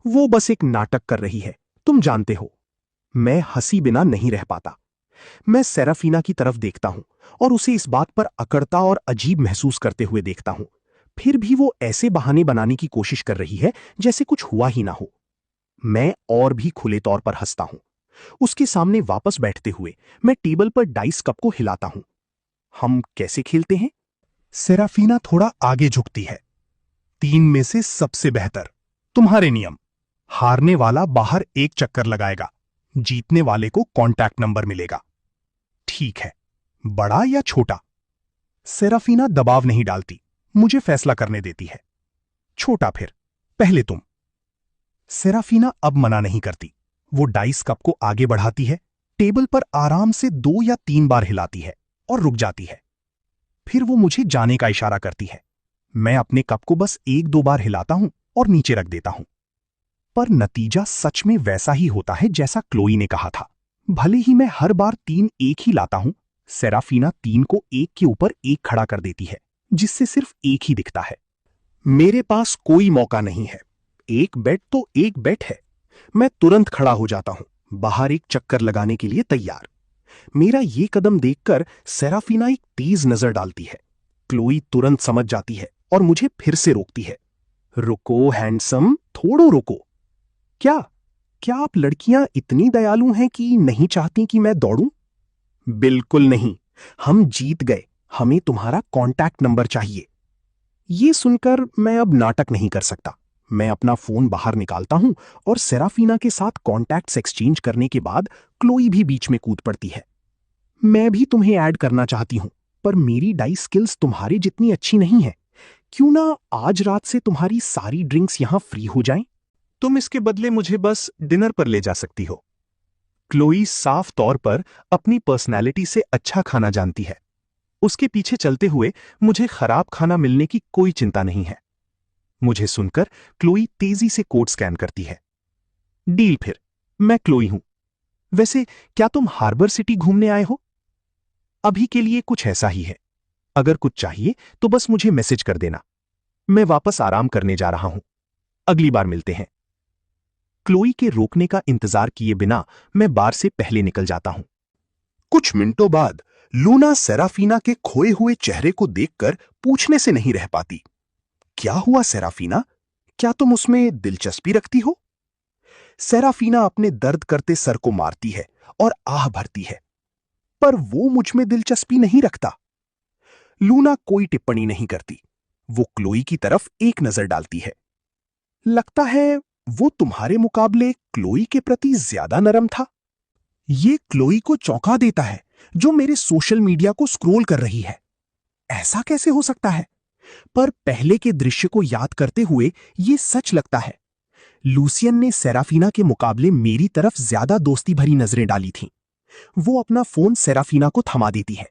वो बस एक नाटक कर रही है, तुम जानते हो। मैं हंसी बिना नहीं रह पाता। मैं सेराफीना की तरफ देखता हूं और उसे इस बात पर अकड़ता और अजीब महसूस करते हुए देखता हूं। फिर भी वो ऐसे बहाने बनाने की कोशिश कर रही है जैसे कुछ हुआ ही ना हो। मैं और भी खुले तौर पर हंसता हूं। उसके सामने वापस बैठते हुए मैं टेबल पर डाइस कप को हिलाता हूं। हम कैसे खेलते हैं? सेराफीना थोड़ा आगे झुकती है। 3 में से सबसे बेहतर। तुम्हारे नियम। हारने वाला बाहर एक चक्कर लगाएगा, जीतने वाले को कांटेक्ट नंबर मिलेगा। ठीक है, बड़ा या छोटा? सेराफीना दबाव नहीं डालती, मुझे फैसला करने देती है। छोटा फिर, पहले तुम। सेराफीना अब मना नहीं करती। वो डाइस कप को आगे बढ़ाती है, टेबल पर आराम से 2 या 3 बार हिलाती है और रुक जाती है। फिर वो मुझे जाने का इशारा करती है। मैं अपने कप को बस 1-2 बार हिलाता हूं और नीचे रख देता हूं। पर नतीजा सच में वैसा ही होता है जैसा क्लोई ने कहा था। भले ही मैं हर बार 3 एक ही लाता हूं, सेराफीना 3 को एक के ऊपर एक खड़ा कर देती है, जिससे सिर्फ एक ही दिखता है। मेरे पास कोई मौका नहीं है। एक बेट तो एक बेट है। मैं तुरंत खड़ा हो जाता हूं, बाहर एक चक्कर लगाने के लिए तैयार। मेरा ये कदम देखकर सेराफीना एक तेज नजर डालती है। क्लोई तुरंत समझ जाती है और मुझे फिर से रोकती है। रुको हैंडसम, थोड़ो रुको। क्या क्या आप लड़कियां इतनी दयालु हैं कि नहीं चाहती कि मैं दौड़ूं? बिल्कुल नहीं। हम जीत गए, हमें तुम्हारा कांटेक्ट नंबर चाहिए। ये सुनकर मैं अब नाटक नहीं कर सकता। मैं अपना फोन बाहर निकालता हूं और सेराफीना के साथ कॉन्टैक्ट्स एक्सचेंज करने के बाद क्लोई भी बीच में कूद पड़ती है। मैं भी तुम्हें ऐड करना चाहती हूं, पर मेरी डाइस स्किल्स तुम्हारी जितनी अच्छी नहीं है। क्यों ना आज रात से तुम्हारी सारी ड्रिंक्स यहां फ्री हो जाएं? तुम इसके बदले मुझे बस डिनर पर ले जा सकती हो। क्लोई साफ तौर पर अपनी पर्सनैलिटी से अच्छा खाना जानती है। उसके पीछे चलते हुए मुझे खराब खाना मिलने की कोई चिंता नहीं है। मुझे सुनकर क्लोई तेजी से कोड स्कैन करती है। डील फिर, मैं क्लोई हूं। वैसे क्या तुम हार्बर सिटी घूमने आए हो? अभी के लिए कुछ ऐसा ही है। अगर कुछ चाहिए तो बस मुझे मैसेज कर देना। मैं वापस आराम करने जा रहा हूं। अगली बार मिलते हैं। क्लोई के रोकने का इंतजार किए बिना मैं बार से पहले निकल जाता हूं। कुछ मिनटों बाद लूना सेराफीना के खोए हुए चेहरे को देखकर पूछने से नहीं रह पाती। क्या हुआ सेराफीना? क्या तुम उसमें दिलचस्पी रखती हो? सेराफीना अपने दर्द करते सर को मारती है और आह भरती है। पर वो मुझ में दिलचस्पी नहीं रखता। लूना कोई टिप्पणी नहीं करती। वो क्लोई की तरफ एक नजर डालती है। लगता है वो तुम्हारे मुकाबले क्लोई के प्रति ज्यादा नरम था। ये क्लोई को चौंका देता है, जो मेरे सोशल मीडिया को स्क्रॉल कर रही है। ऐसा कैसे हो सकता है? पर पहले के दृश्य को याद करते हुए ये सच लगता है। लूसियन ने सेराफीना के मुकाबले मेरी तरफ ज्यादा दोस्ती भरी नजरें डाली थीं। वो अपना फोन सेराफीना को थमा देती है।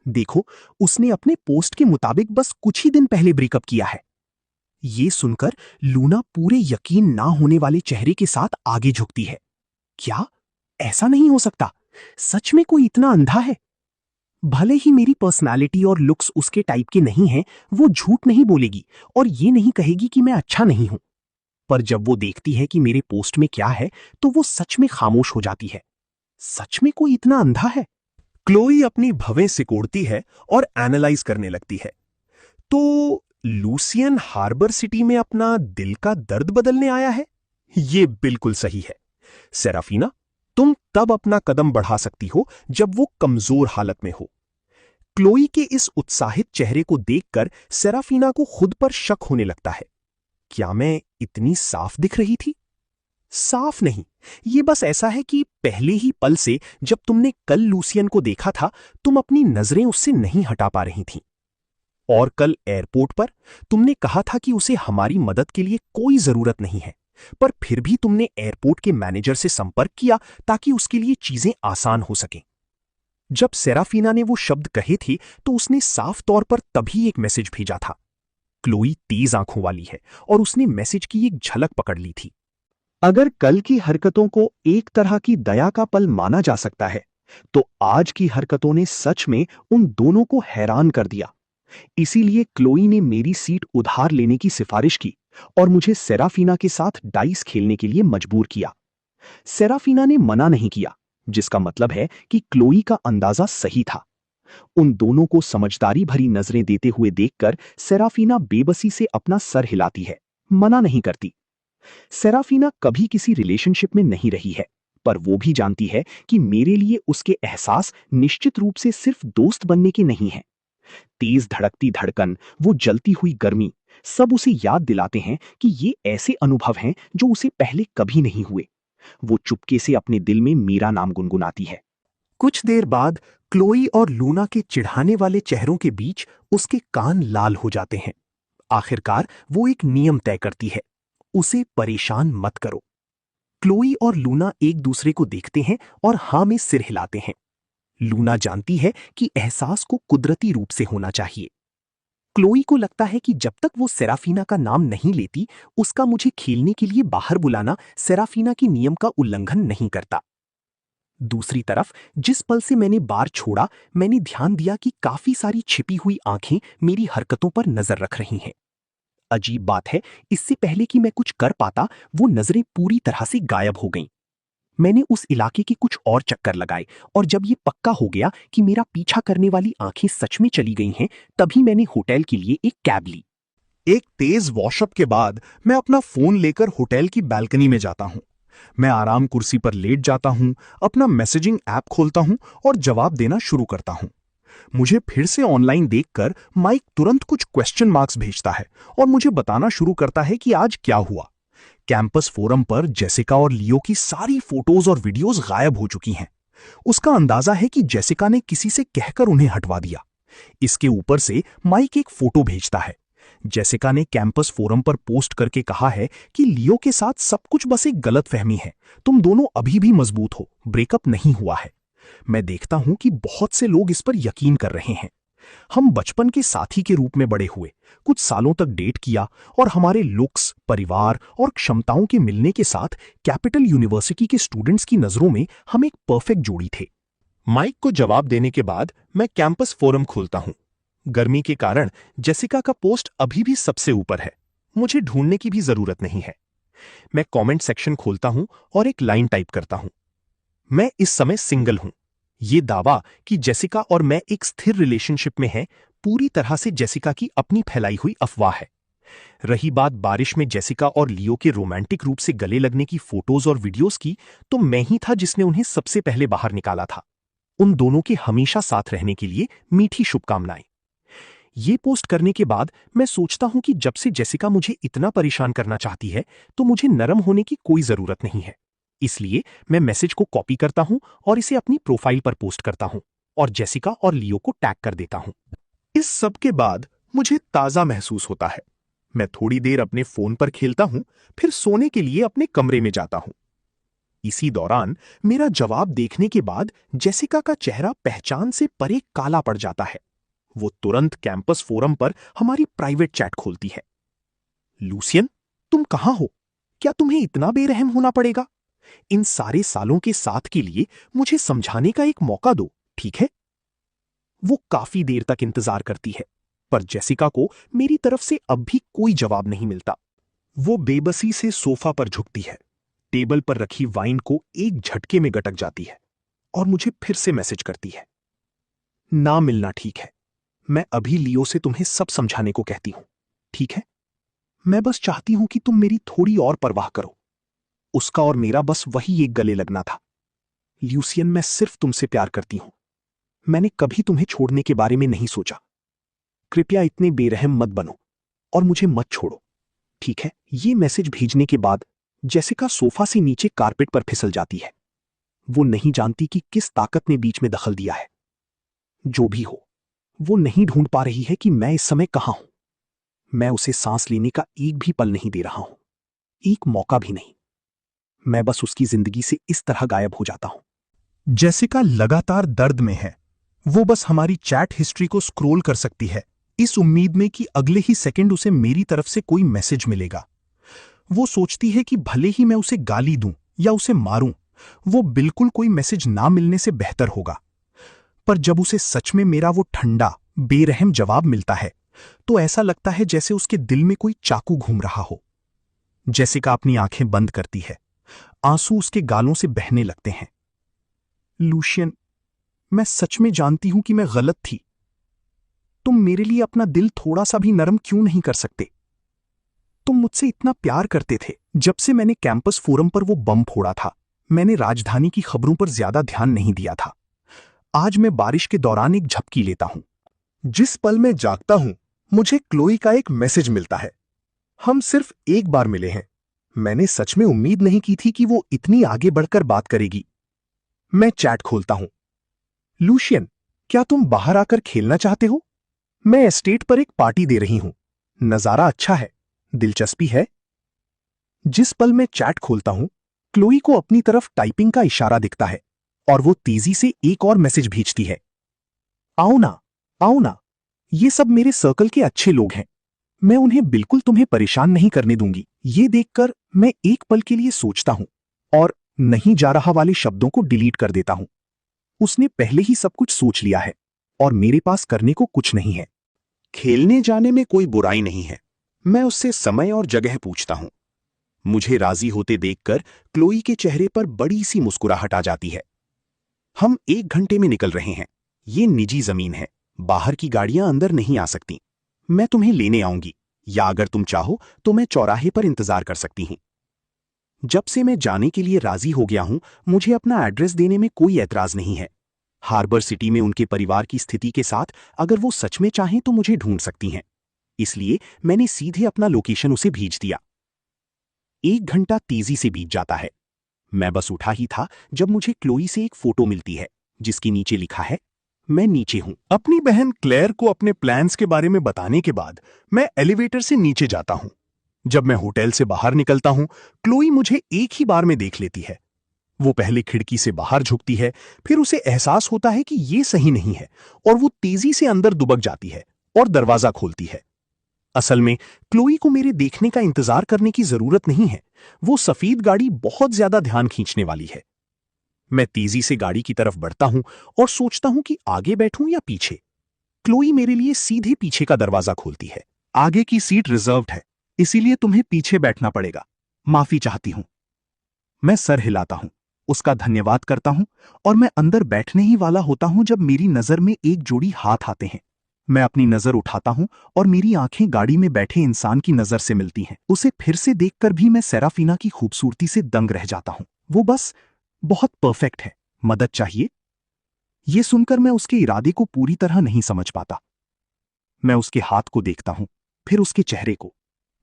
देखो, उसने अपने पोस्ट के मुताबिक बस कुछ ही दिन पहले ब्रेकअप किया है। ये सुनकर लूना पूरे यकीन ना होने वाले चेहरे के साथ आगे झुकती है। क्या? ऐसा नहीं हो सकता। सच में कोई इतना अंधा है? भले ही मेरी पर्सनालिटी और लुक्स उसके टाइप के नहीं हैं, वो झूठ नहीं बोलेगी और ये नहीं कहेगी कि मैं अच्छा नहीं हूं। पर जब वो देखती है कि मेरे पोस्ट में क्या है, तो वो सच में खामोश हो जाती है। सच में कोई इतना अंधा है? क्लोई अपनी भवें सिकोड़ती है और एनालाइज करने लगती है। तो लूसियन हार्बर सिटी में अपना दिल का दर्द बदलने आया है? ये बिल्कुल सही है। सेराफीना, तुम तब अपना कदम बढ़ा सकती हो जब वो कमजोर हालत में हो। क्लोई के इस उत्साहित चेहरे को देखकर सेराफीना को खुद पर शक होने लगता है। क्या मैं इतनी साफ दिख रही थी? साफ नहीं, ये बस ऐसा है कि पहले ही पल से जब तुमने कल लूसियन को देखा था, तुम अपनी नजरें उससे नहीं हटा पा रही थीं। और कल एयरपोर्ट पर तुमने कहा था कि उसे हमारी मदद के लिए कोई जरूरत नहीं है, पर फिर भी तुमने एयरपोर्ट के मैनेजर से संपर्क किया ताकि उसके लिए चीजें आसान हो सकें। जब सेराफीना ने वो शब्द कहे थे तो उसने साफ तौर पर तभी एक मैसेज भेजा था। क्लोई तेज आंखों वाली है और उसने मैसेज की एक झलक पकड़ ली थी। अगर कल की हरकतों को एक तरह की दया का पल माना जा सकता है, तो आज की हरकतों ने सच में उन दोनों को हैरान कर दिया। इसीलिए क्लोई ने मेरी सीट उधार लेने की सिफारिश की और मुझे सेराफीना के साथ डाइस खेलने के लिए मजबूर किया। सेराफीना ने मना नहीं किया, जिसका मतलब है कि क्लोई का अंदाजा सही था। उन दोनों को समझदारी भरी नजरें देते हुए देखकर सेराफीना बेबसी से अपना सर हिलाती है, मना नहीं करती। सेराफीना कभी किसी रिलेशनशिप में नहीं रही है, पर वो भी जानती है कि मेरे लिए उसके एहसास निश्चित रूप से सिर्फ दोस्त बनने के नहीं हैं। तेज धड़कती धड़कन, वो जलती हुई गर्मी, सब उसे याद दिलाते हैं कि ये ऐसे अनुभव हैं जो उसे पहले कभी नहीं हुए। वो चुपके से अपने दिल में मेरा नाम गुनगुनाती है। कुछ देर बाद क्लोई और लूना के चिढ़ाने वाले चेहरों के बीच उसके कान लाल हो जाते हैं। आखिरकार वो एक नियम तय करती है, उसे परेशान मत करो। क्लोई और लूना एक दूसरे को देखते हैं और हाँ में सिर हिलाते हैं। लूना जानती है कि एहसास को कुदरती रूप से होना चाहिए। क्लोई को लगता है कि जब तक वो सेराफीना का नाम नहीं लेती, उसका मुझे खेलने के लिए बाहर बुलाना सेराफीना की नियम का उल्लंघन नहीं करता। दूसरी तरफ जिस पल से मैंने बार छोड़ा, मैंने ध्यान दिया कि काफी सारी छिपी हुई आंखें मेरी हरकतों पर नजर रख रही हैं। अजीब बात है, इससे पहले कि मैं कुछ कर पाता, वो नजरें पूरी तरह से गायब हो गईं। मैंने उस इलाके के कुछ और चक्कर लगाए और जब ये पक्का हो गया कि मेरा पीछा करने वाली आंखें सच में चली गई हैं, तभी मैंने होटल के लिए एक कैब ली। एक तेज वॉशअप के बाद मैं अपना फोन लेकर होटल की बालकनी में जाता हूं। मैं आराम कुर्सी पर लेट जाता हूं, अपना मैसेजिंग ऐप खोलता हूं और जवाब देना शुरू करता हूं। मुझे फिर से ऑनलाइन देखकर माइक तुरंत कुछ क्वेश्चन मार्क्स भेजता है और मुझे बताना शुरू करता है कि आज क्या हुआ। कैंपस फोरम पर जेसिका और लियो की सारी फोटोज और वीडियोस गायब हो चुकी हैं। उसका अंदाजा है कि जेसिका ने किसी से कहकर उन्हें हटवा दिया। इसके ऊपर से माइक एक फोटो भेजता है। जेसिका ने कैंपस फोरम पर पोस्ट करके कहा है कि लियो के साथ सब कुछ बस एक गलतफहमी है, तुम दोनों अभी भी मजबूत हो, ब्रेकअप नहीं हुआ है। मैं देखता हूं कि बहुत से लोग इस पर यकीन कर रहे हैं। हम बचपन के साथी के रूप में बड़े हुए, कुछ सालों तक डेट किया और हमारे लुक्स, परिवार और क्षमताओं के मिलने के साथ कैपिटल यूनिवर्सिटी के स्टूडेंट्स की नजरों में हम एक परफेक्ट जोड़ी थे। माइक को जवाब देने के बाद मैं कैंपस फोरम खोलता हूं। गर्मी के कारण जेसिका का पोस्ट अभी भी सबसे ऊपर है। मुझे ढूंढने की भी जरूरत नहीं है। मैं कमेंट सेक्शन खोलता हूं और एक लाइन टाइप करता हूं। मैं इस समय सिंगल हूं। ये दावा कि जेसिका और मैं एक स्थिर रिलेशनशिप में हैं, पूरी तरह से जेसिका की अपनी फैलाई हुई अफवाह है। रही बात बारिश में जेसिका और लियो के रोमांटिक रूप से गले लगने की फोटोज और वीडियोस की, तो मैं ही था जिसने उन्हें सबसे पहले बाहर निकाला था। उन दोनों के हमेशा साथ रहने के लिए मीठी शुभकामनाएं। ये पोस्ट करने के बाद मैं सोचता हूं कि जब से जेसिका मुझे इतना परेशान करना चाहती है, तो मुझे नरम होने की कोई जरूरत नहीं है। इसलिए मैं मैसेज को कॉपी करता हूं और इसे अपनी प्रोफाइल पर पोस्ट करता हूं और जेसिका और लियो को टैग कर देता हूं। इस सब के बाद मुझे ताजा महसूस होता है। मैं थोड़ी देर अपने फोन पर खेलता हूं, फिर सोने के लिए अपने कमरे में जाता हूं। इसी दौरान मेरा जवाब देखने के बाद जेसिका का चेहरा पहचान से परे काला पड़ जाता है। वो तुरंत कैंपस फोरम पर हमारी प्राइवेट चैट खोलती है। लूसियन, तुम कहां हो? क्या तुम्हें इतना बेरहम होना पड़ेगा? इन सारे सालों के साथ के लिए मुझे समझाने का एक मौका दो, ठीक है? वो काफी देर तक इंतजार करती है, पर जेसिका को मेरी तरफ से अब भी कोई जवाब नहीं मिलता। वो बेबसी से सोफा पर झुकती है, टेबल पर रखी वाइन को एक झटके में गटक जाती है और मुझे फिर से मैसेज करती है। ना मिलना ठीक है। मैं अभी लियो से तुम्हें सब समझाने को कहती हूं, ठीक है? मैं बस चाहती हूं कि तुम मेरी थोड़ी और परवाह करो। उसका और मेरा बस वही एक गले लगना था। ल्यूसियन, मैं सिर्फ तुमसे प्यार करती हूं। मैंने कभी तुम्हें छोड़ने के बारे में नहीं सोचा। कृपया इतने बेरहम मत बनो और मुझे मत छोड़ो, ठीक है? ये मैसेज भेजने के बाद जेसिका सोफा से नीचे कारपेट पर फिसल जाती है। वो नहीं जानती कि किस ताकत ने बीच में दखल दिया है। जो भी हो, वो नहीं ढूंढ पा रही है कि मैं इस समय कहां हूं। मैं उसे सांस लेने का एक भी पल नहीं दे रहा हूं, एक मौका भी नहीं। मैं बस उसकी जिंदगी से इस तरह गायब हो जाता हूं। जेसिका लगातार दर्द में है। वो बस हमारी चैट हिस्ट्री को स्क्रॉल कर सकती है, इस उम्मीद में कि अगले ही सेकंड उसे मेरी तरफ से कोई मैसेज मिलेगा। वो सोचती है कि भले ही मैं उसे गाली दूं या उसे मारूं, वो बिल्कुल कोई मैसेज ना मिलने से बेहतर होगा। पर जब उसे सच में मेरा वो ठंडा, बेरहम जवाब मिलता है, तो ऐसा लगता है जैसे उसके दिल में कोई चाकू घूम रहा हो। जेसिका अपनी आंखें बंद करती है, आंसू उसके गालों से बहने लगते हैं। लूशियन, मैं सच में जानती हूं कि मैं गलत थी। तुम मेरे लिए अपना दिल थोड़ा सा भी नरम क्यों नहीं कर सकते? तुम मुझसे इतना प्यार करते थे। जब से मैंने कैंपस फोरम पर वो बम फोड़ा था, मैंने राजधानी की खबरों पर ज्यादा ध्यान नहीं दिया था। आज मैं बारिश के दौरान एक झपकी लेता हूं। जिस पल मैं जागता हूं, मुझे क्लोई का एक मैसेज मिलता है। हम सिर्फ एक बार मिले हैं। मैंने सच में उम्मीद नहीं की थी कि वो इतनी आगे बढ़कर बात करेगी। मैं चैट खोलता हूं। लूशियन, क्या तुम बाहर आकर खेलना चाहते हो? मैं एस्टेट पर एक पार्टी दे रही हूं। नजारा अच्छा है, दिलचस्पी है? जिस पल मैं चैट खोलता हूं, क्लोई को अपनी तरफ टाइपिंग का इशारा दिखता है और वो तेजी से एक और मैसेज भेजती है। आओ ना, आओ ना, ये सब मेरे सर्कल के अच्छे लोग हैं। मैं उन्हें बिल्कुल तुम्हें परेशान नहीं करने दूंगी। ये देखकर मैं एक पल के लिए सोचता हूं और नहीं जा रहा वाले शब्दों को डिलीट कर देता हूं। उसने पहले ही सब कुछ सोच लिया है और मेरे पास करने को कुछ नहीं है। खेलने जाने में कोई बुराई नहीं है। मैं उससे समय और जगह पूछता हूं। मुझे राजी होते देखकर क्लोई के चेहरे पर बड़ी सी मुस्कुराहट आ जाती है। हम 1 घंटे में निकल रहे हैं। ये निजी जमीन है, बाहर की गाड़ियां अंदर नहीं आ सकती। मैं तुम्हें लेने आऊंगी, या अगर तुम चाहो तो मैं चौराहे पर इंतजार कर सकती हूं। जब से मैं जाने के लिए राजी हो गया हूं, मुझे अपना एड्रेस देने में कोई ऐतराज नहीं है। हार्बर सिटी में उनके परिवार की स्थिति के साथ अगर वो सच में चाहें तो मुझे ढूंढ सकती हैं। इसलिए मैंने सीधे अपना लोकेशन उसे भेज दिया। 1 घंटा तेजी से बीत जाता है। मैं बस उठा ही था जब मुझे क्लोई से एक फोटो मिलती है, जिसके नीचे लिखा है, मैं नीचे हूं। अपनी बहन क्लेयर को अपने प्लान्स के बारे में बताने के बाद मैं एलिवेटर से नीचे जाता हूं। जब मैं होटल से बाहर निकलता हूं, क्लोई मुझे एक ही बार में देख लेती है। वो पहले खिड़की से बाहर झुकती है, फिर उसे एहसास होता है कि ये सही नहीं है और वो तेजी से अंदर दुबक जाती है और दरवाजा खोलती है। असल में क्लोई को मेरे देखने का इंतजार करने की जरूरत नहीं है। वो सफेद गाड़ी बहुत ज्यादा ध्यान खींचने वाली है। मैं तेजी से गाड़ी की तरफ बढ़ता हूं और सोचता हूं कि आगे बैठूं या पीछे। क्लोई मेरे लिए सीधे पीछे का दरवाजा खोलती है। आगे की सीट रिजर्व्ड है, इसीलिए तुम्हें पीछे बैठना पड़ेगा। माफी चाहती हूं। मैं सर हिलाता हूं, उसका धन्यवाद करता हूं और मैं अंदर बैठने ही वाला होता हूं जब मेरी नजर में एक जोड़ी हाथ आते हैं। मैं अपनी नजर उठाता हूं और मेरी आंखें गाड़ी में बैठे इंसान की नजर से मिलती हैं। उसे फिर से देखकर भी मैं सेराफीना की खूबसूरती से दंग रह जाता हूं। वो बस बहुत परफेक्ट है। मदद चाहिए? ये सुनकर मैं उसके इरादे को पूरी तरह नहीं समझ पाता। मैं उसके हाथ को देखता हूं, फिर उसके चेहरे को,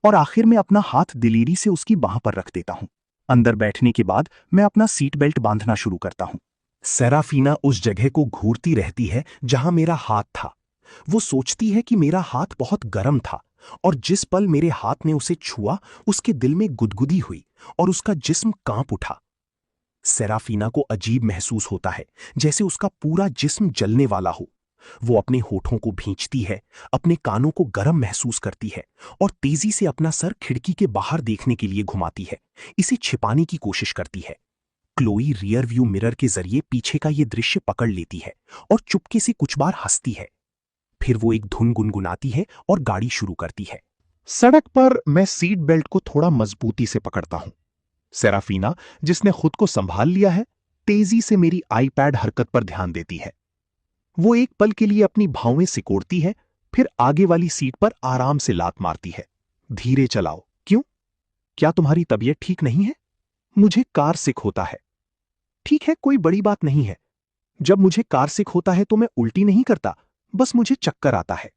और आखिर में अपना हाथ दिलेरी से उसकी बाह पर रख देता हूं। अंदर बैठने के बाद मैं अपना सीट बेल्ट बांधना शुरू करता हूं। सेराफीना उस जगह को घूरती रहती है जहां मेरा हाथ था। वो सोचती है कि मेरा हाथ बहुत गर्म था और जिस पल मेरे हाथ ने उसे छुआ, उसके दिल में गुदगुदी हुई और उसका जिस्म कांप उठा। सेराफीना को अजीब महसूस होता है, जैसे उसका पूरा जिस्म जलने वाला हो। वो अपने होठों को भींचती है, अपने कानों को गर्म महसूस करती है और तेजी से अपना सर खिड़की के बाहर देखने के लिए घुमाती है, इसे छिपाने की कोशिश करती है। क्लोई रियर व्यू मिरर के जरिए पीछे का ये दृश्य पकड़ लेती है और चुपके से कुछ बार हंसती है। फिर वो एक धुन गुनगुनाती है और गाड़ी शुरू करती है। सड़क पर मैं सीट बेल्ट को थोड़ा मजबूती से पकड़ता हूं। सेराफीना, जिसने खुद को संभाल लिया है, तेजी से मेरी आईपैड हरकत पर ध्यान देती है। वो एक पल के लिए अपनी भौवें सिकोड़ती है, फिर आगे वाली सीट पर आराम से लात मारती है। धीरे चलाओ। क्यों? क्या तुम्हारी तबीयत ठीक नहीं है? मुझे कार सिक होता है। ठीक है, कोई बड़ी बात नहीं है। जब मुझे कार सिक होता है तो मैं उल्टी नहीं करता, बस मुझे चक्कर आता है।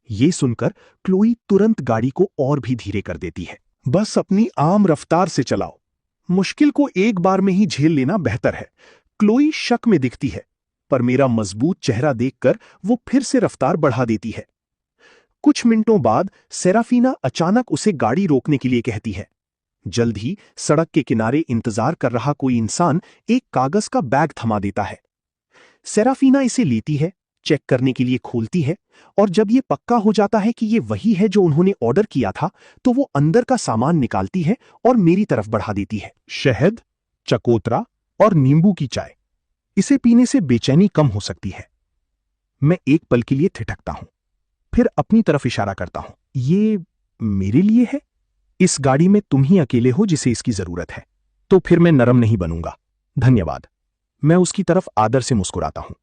ये सुनकर क्लोई तुरंत गाड़ी को और भी धीरे कर देती है। बस अपनी आम रफ्तार से चलाओ। मुश्किल को एक बार में ही झेल लेना बेहतर है। क्लोई शक में दिखती है। पर मेरा मजबूत चेहरा देखकर वो फिर से रफ्तार बढ़ा देती है। कुछ मिनटों बाद सेराफीना अचानक उसे गाड़ी रोकने के लिए कहती है। जल्द ही सड़क के किनारे इंतजार कर रहा कोई इंसान एक कागज का बैग थमा देता है। सेराफीना इसे लेती है, चेक करने के लिए खोलती है, और जब ये पक्का हो जाता है कि ये वही है जो उन्होंने ऑर्डर किया था, तो वो अंदर का सामान निकालती है और मेरी तरफ बढ़ा देती है। शहद, चकोतरा और नींबू की चाय। इसे पीने से बेचैनी कम हो सकती है। मैं एक पल के लिए ठिठकता हूं, फिर अपनी तरफ इशारा करता हूं। ये मेरे लिए है? इस गाड़ी में तुम ही अकेले हो जिसे इसकी जरूरत है। तो फिर मैं नरम नहीं बनूंगा। धन्यवाद। मैं उसकी तरफ आदर से मुस्कुराता हूं,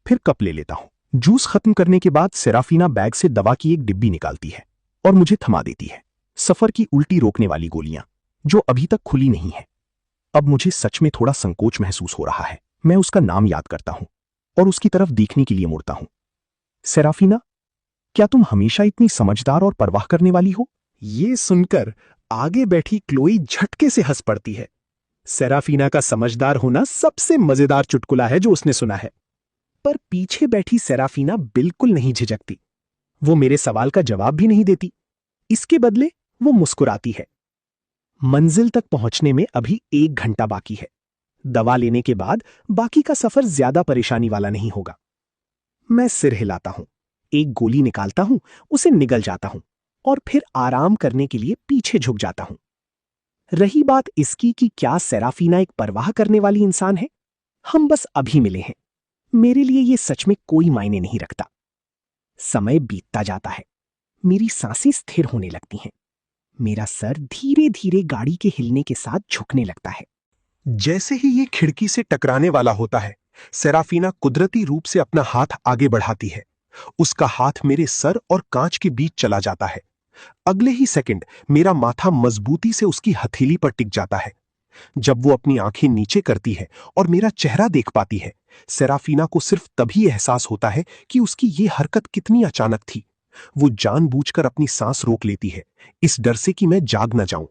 फिर कप ले लेता हूं। जूस खत्म करने के बाद सेराफीना बैग से दवा की एक डिब्बी निकालती है और मुझे थमा देती है। सफर की उल्टी रोकने वाली गोलियां, जो अभी तक खुली नहीं है। अब मुझे सच में थोड़ा संकोच महसूस हो रहा है। मैं उसका नाम याद करता हूं और उसकी तरफ देखने के लिए मुड़ता हूं। सेराफीना, क्या तुम हमेशा इतनी समझदार और परवाह करने वाली हो? ये सुनकर आगे बैठी क्लोई झटके से हंस पड़ती है। सेराफीना का समझदार होना सबसे मजेदार चुटकुला है जो उसने सुना है। पर पीछे बैठी सेराफीना बिल्कुल नहीं झिझकती। वो मेरे सवाल का जवाब भी नहीं देती। इसके बदले वो मुस्कुराती है। मंजिल तक पहुंचने में अभी 1 घंटा बाकी है। दवा लेने के बाद बाकी का सफर ज्यादा परेशानी वाला नहीं होगा। मैं सिर हिलाता हूं, एक गोली निकालता हूं, उसे निगल जाता हूं और फिर आराम करने के लिए पीछे झुक जाता हूं। रही बात इसकी कि क्या सेराफीना एक परवाह करने वाली इंसान है? हम बस अभी मिले हैं। मेरे लिए यह सच में कोई मायने नहीं रखता। समय बीतता जाता है। मेरी सांसें स्थिर होने लगती हैं। मेरा सर धीरे धीरे गाड़ी के हिलने के साथ झुकने लगता है। जैसे ही ये खिड़की से टकराने वाला होता है, सेराफीना कुदरती रूप से अपना हाथ आगे बढ़ाती है। उसका हाथ मेरे सर और कांच के बीच चला जाता है। अगले ही सेकंड मेरा माथा मजबूती से उसकी हथेली पर टिक जाता है। जब वो अपनी आंखें नीचे करती है और मेरा चेहरा देख पाती है, सेराफीना को सिर्फ तभी एहसास होता है कि उसकी ये हरकत कितनी अचानक थी। वो जानबूझकर अपनी सांस रोक लेती है, इस डर से कि मैं जाग न जाऊं।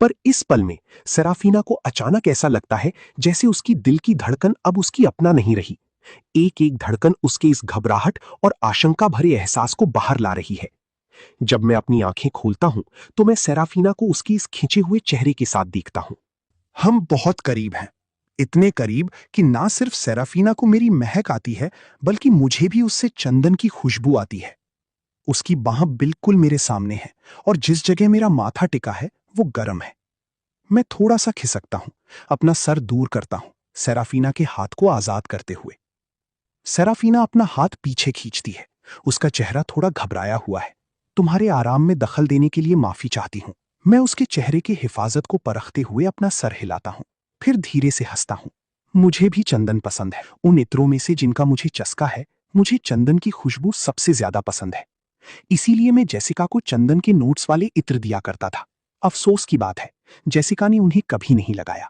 पर इस पल में सेराफीना को अचानक ऐसा लगता है जैसे उसकी दिल की धड़कन अब उसकी अपना नहीं रही। एक एक धड़कन उसके इस घबराहट और आशंका भरे एहसास को बाहर ला रही है। जब मैं अपनी आंखें खोलता हूं, तो मैं सेराफीना को उसकी इस खिंचे हुए चेहरे के साथ देखता हूं। हम बहुत करीब हैं, इतने करीब कि ना सिर्फ सेराफीना को मेरी महक आती है, बल्कि मुझे भी उससे चंदन की खुशबू आती है। उसकी बाह बिल्कुल मेरे सामने है और जिस जगह मेरा माथा टिका है वो गर्म है। मैं थोड़ा सा खिसकता हूं, अपना सर दूर करता हूं, सेराफीना के हाथ को आजाद करते हुए। सेराफीना अपना हाथ पीछे खींचती है। उसका चेहरा थोड़ा घबराया हुआ है। तुम्हारे आराम में दखल देने के लिए माफी चाहती हूं। मैं उसके चेहरे की हिफाजत को परखते हुए अपना सर हिलाता हूं, फिर धीरे से हंसता हूं। मुझे भी चंदन पसंद है। उन इत्रों में से जिनका मुझे चस्का है, मुझे चंदन की खुशबू सबसे ज्यादा पसंद है। इसीलिए मैं जेसिका को चंदन के नोट्स वाले इत्र दिया करता था। अफसोस की बात है, जेसिका ने उन्हें कभी नहीं लगाया।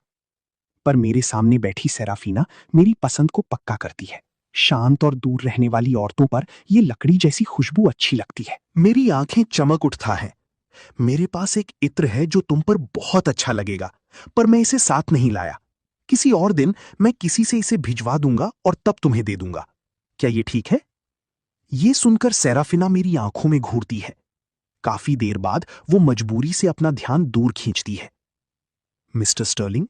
पर मेरे सामने बैठी सेराफीना मेरी पसंद को पक्का करती है। शांत और दूर रहने वाली औरतों पर यह लकड़ी जैसी खुशबू अच्छी लगती है। मेरी आंखें चमक उठता है। मेरे पास एक इत्र है जो तुम पर बहुत अच्छा लगेगा, पर मैं इसे साथ नहीं लाया। किसी और दिन मैं किसी से इसे भिजवा दूंगा और तब तुम्हें दे दूंगा। क्या ये ठीक है? ये सुनकर सेराफीना मेरी आंखों में घूरती है। काफी देर बाद वो मजबूरी से अपना ध्यान दूर खींचती है। मिस्टर स्टर्लिंग,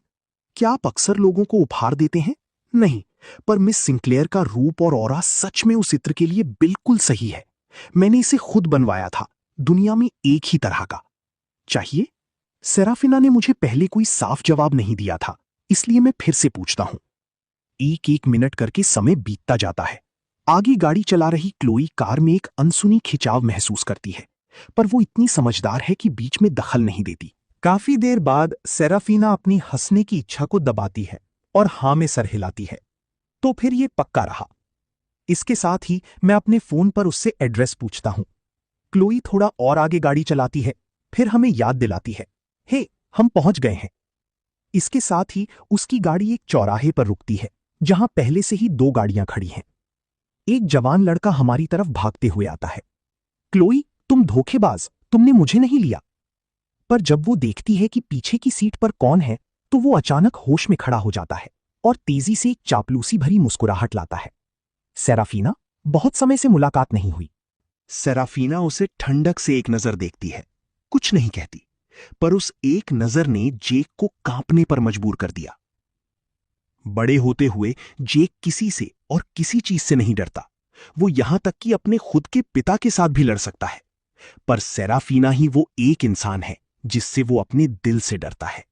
क्या आप अक्सर लोगों को उपहार देते हैं? नहीं, पर मिस सिंक्लेयर का रूप और ऑरा सच में उस इत्र के लिए बिल्कुल सही है। मैंने इसे खुद बनवाया था, दुनिया में एक ही तरह का। चाहिए? सेराफीना ने मुझे पहले कोई साफ जवाब नहीं दिया था, इसलिए मैं फिर से पूछता हूं। एक एक मिनट करके समय बीतता जाता है। आगे गाड़ी चला रही क्लोई कार में एक अनसुनी खिंचाव महसूस करती है, पर वो इतनी समझदार है कि बीच में दखल नहीं देती। काफी देर बाद सेराफीना अपनी हंसने की इच्छा को दबाती है और हां में सर हिलाती है। तो फिर ये पक्का रहा। इसके साथ ही मैं अपने फोन पर उससे एड्रेस पूछता हूं। क्लोई थोड़ा और आगे गाड़ी चलाती है, फिर हमें याद दिलाती है, हे, हम पहुंच गए हैं। इसके साथ ही उसकी गाड़ी एक चौराहे पर रुकती है, जहां पहले से ही 2 गाड़ियां खड़ी हैं। एक जवान लड़का हमारी तरफ भागते हुए आता है। क्लोई, तुम धोखेबाज, तुमने मुझे नहीं लिया। पर जब वो देखती है कि पीछे की सीट पर कौन है, तो वो अचानक होश में खड़ा हो जाता है और तेजी से एक चापलूसी भरी मुस्कुराहट लाता है। सेराफीना, बहुत समय से मुलाकात नहीं हुई। सेराफीना उसे ठंडक से एक नजर देखती है, कुछ नहीं कहती, पर उस एक नजर ने जेक को कांपने पर मजबूर कर दिया। बड़े होते हुए जेक किसी से और किसी चीज से नहीं डरता। वो यहां तक कि अपने खुद के पिता के साथ भी लड़ सकता है, पर सेराफीना ही वो एक इंसान है जिससे वो अपने दिल से डरता है।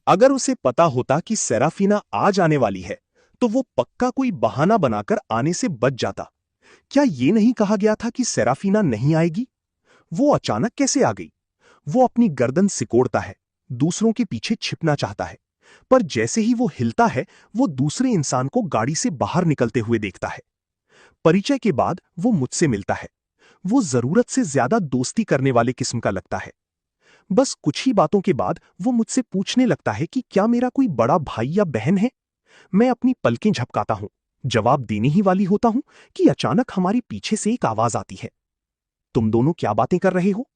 अगर उसे पता होता कि सेराफीना आज आने वाली है, तो वो पक्का कोई बहाना बनाकर आने से बच जाता। क्या ये नहीं कहा गया था कि सेराफीना नहीं आएगी? वो अचानक कैसे आ गई? वो अपनी गर्दन सिकोड़ता है, दूसरों के पीछे छिपना चाहता है, पर जैसे ही वो हिलता है, वो दूसरे इंसान को गाड़ी से बाहर निकलते हुए देखता है। परिचय के बाद वो मुझसे मिलता है। वो जरूरत से ज्यादा दोस्ती करने वाले किस्म का लगता है। बस कुछ ही बातों के बाद वो मुझसे पूछने लगता है कि क्या मेरा कोई बड़ा भाई या बहन है। मैं अपनी पलकें झपकाता हूं, जवाब देने ही वाली होता हूं कि अचानक हमारे पीछे से एक आवाज आती है। तुम दोनों क्या बातें कर रहे हो?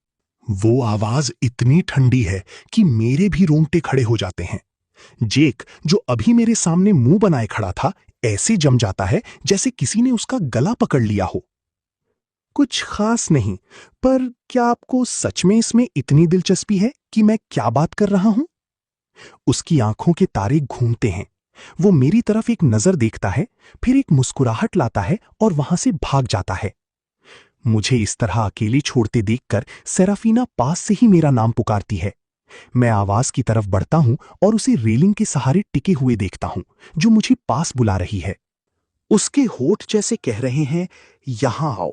वो आवाज इतनी ठंडी है कि मेरे भी रोंगटे खड़े हो जाते हैं। जेक, जो अभी मेरे सामने मुंह बनाए खड़ा था, ऐसे जम जाता है जैसे किसी ने उसका गला पकड़ लिया हो। कुछ खास नहीं, पर क्या आपको सच में इसमें इतनी दिलचस्पी है कि मैं क्या बात कर रहा हूं? उसकी आंखों के तारे घूमते हैं। वो मेरी तरफ एक नजर देखता है, फिर एक मुस्कुराहट लाता है और वहां से भाग जाता है। मुझे इस तरह अकेले छोड़ते देखकर सेराफीना पास से ही मेरा नाम पुकारती है। मैं आवाज की तरफ बढ़ता हूं और उसे रेलिंग के सहारे टिके हुए देखता हूं, जो मुझे पास बुला रही है। उसके होठ जैसे कह रहे हैं, यहां आओ।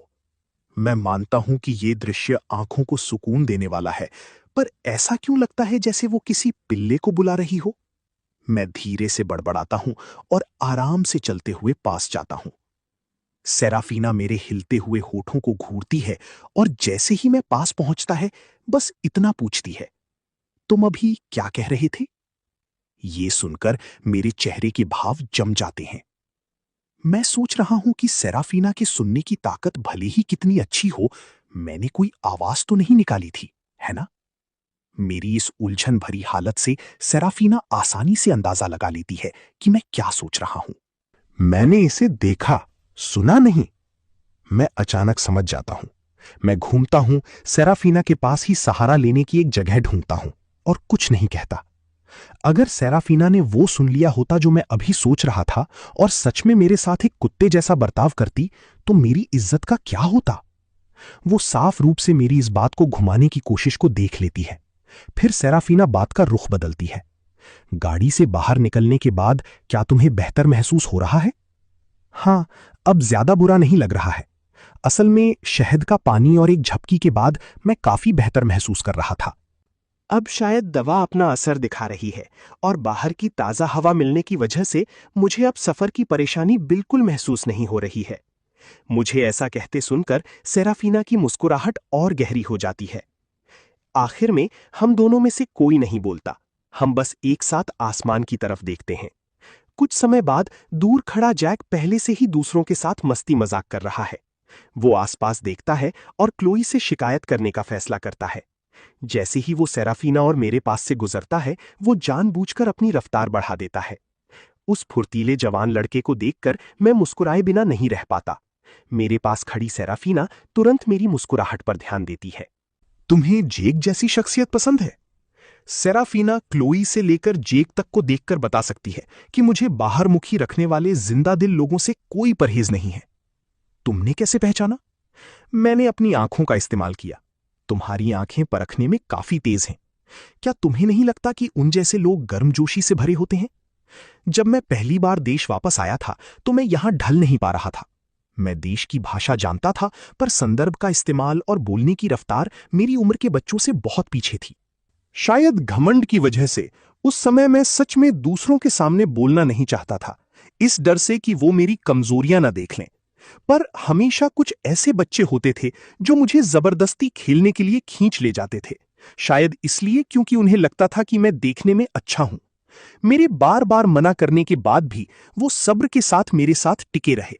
मैं मानता हूं कि यह दृश्य आंखों को सुकून देने वाला है, पर ऐसा क्यों लगता है जैसे वो किसी पिल्ले को बुला रही हो? मैं धीरे से बड़बड़ाता हूं और आराम से चलते हुए पास जाता हूं। सेराफीना मेरे हिलते हुए होठों को घूरती है और जैसे ही मैं पास पहुंचता है, बस इतना पूछती है, तुम अभी क्या कह रहे थे? ये सुनकर मेरे चेहरे के भाव जम जाते हैं। मैं सोच रहा हूं कि सेराफीना के सुनने की ताकत भले ही कितनी अच्छी हो, मैंने कोई आवाज तो नहीं निकाली थी, है ना? मेरी इस उलझन भरी हालत से सेराफीना आसानी से अंदाजा लगा लेती है कि मैं क्या सोच रहा हूं। मैंने इसे देखा, सुना नहीं। मैं अचानक समझ जाता हूं। मैं घूमता हूं, सेराफीना के पास ही सहारा लेने की एक जगह ढूंढता हूं और कुछ नहीं कहता। अगर सेराफीना ने वो सुन लिया होता जो मैं अभी सोच रहा था और सच में मेरे साथ एक कुत्ते जैसा बर्ताव करती, तो मेरी इज्जत का क्या होता? वो साफ रूप से मेरी इस बात को घुमाने की कोशिश को देख लेती है। फिर सेराफीना बात का रुख बदलती है। गाड़ी से बाहर निकलने के बाद क्या तुम्हें बेहतर महसूस हो रहा है? हाँ, अब ज्यादा बुरा नहीं लग रहा है। असल में शहद का पानी और एक झपकी के बाद मैं काफी बेहतर महसूस कर रहा था। अब शायद दवा अपना असर दिखा रही है और बाहर की ताज़ा हवा मिलने की वजह से मुझे अब सफ़र की परेशानी बिल्कुल महसूस नहीं हो रही है। मुझे ऐसा कहते सुनकर सेराफीना की मुस्कुराहट और गहरी हो जाती है। आखिर में हम दोनों में से कोई नहीं बोलता। हम बस एक साथ आसमान की तरफ देखते हैं। कुछ समय बाद दूर खड़ा जैक पहले से ही दूसरों के साथ मस्ती मजाक कर रहा है। वो आसपास देखता है और क्लोई से शिकायत करने का फैसला करता है। जैसे ही वो सेराफीना और मेरे पास से गुजरता है, वो जानबूझकर अपनी रफ्तार बढ़ा देता है। उस फुर्तीले जवान लड़के को देखकर मैं मुस्कुराए बिना नहीं रह पाता। मेरे पास खड़ी सेराफीना तुरंत मेरी मुस्कुराहट पर ध्यान देती है। तुम्हें जेक जैसी शख्सियत पसंद है? सेराफीना क्लोई से लेकर जेक तक को देखकर बता सकती है कि मुझे बाहर मुखी रखने वाले जिंदा दिल लोगों से कोई परहेज नहीं है। तुमने कैसे पहचाना? मैंने अपनी आंखों का इस्तेमाल किया। तुम्हारी आंखें परखने में काफी तेज हैं। क्या तुम्हें नहीं लगता कि उन जैसे लोग गर्मजोशी से भरे होते हैं? जब मैं पहली बार देश वापस आया था, तो मैं यहां ढल नहीं पा रहा था। मैं देश की भाषा जानता था, पर संदर्भ का इस्तेमाल और बोलने की रफ्तार मेरी उम्र के बच्चों से बहुत पीछे थी। शायद घमंड की वजह से उस समय मैं सच में दूसरों के सामने बोलना नहीं चाहता था, इस डर से कि वो मेरी कमजोरियां न देख लें। पर हमेशा कुछ ऐसे बच्चे होते थे जो मुझे जबरदस्ती खेलने के लिए खींच ले जाते थे, शायद इसलिए क्योंकि उन्हें लगता था कि मैं देखने में अच्छा हूं। मेरे बार बार मना करने के बाद भी वो सब्र के साथ मेरे साथ टिके रहे।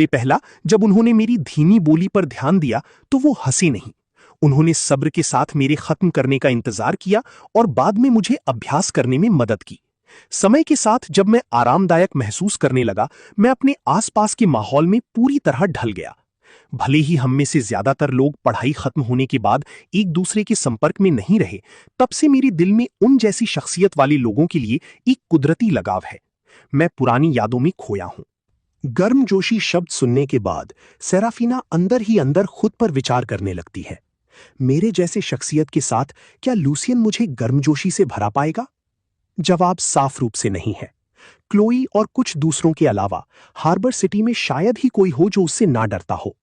पहला जब उन्होंने मेरी धीमी बोली पर ध्यान दिया तो वो हंसे नहीं। उन्होंने सब्र के साथ मेरे खत्म करने का इंतजार किया और बाद में मुझे अभ्यास करने में मदद की। समय के साथ जब मैं आरामदायक महसूस करने लगा, मैं अपने आसपास के माहौल में पूरी तरह ढल गया। भले ही हम में से ज्यादातर लोग पढ़ाई खत्म होने के बाद एक दूसरे के संपर्क में नहीं रहे, तब से मेरे दिल में उन जैसी शख्सियत वाले लोगों के लिए एक कुदरती लगाव है। मैं पुरानी यादों में खोया हूं। गर्मजोशी शब्द सुनने के बाद सेराफीना अंदर ही अंदर खुद पर विचार करने लगती है। मेरे जैसे शख्सियत के साथ क्या लूसियन मुझे गर्मजोशी से भरा पाएगा? जवाब साफ रूप से नहीं है। क्लोई और कुछ दूसरों के अलावा हार्बर सिटी में शायद ही कोई हो जो उससे ना डरता हो।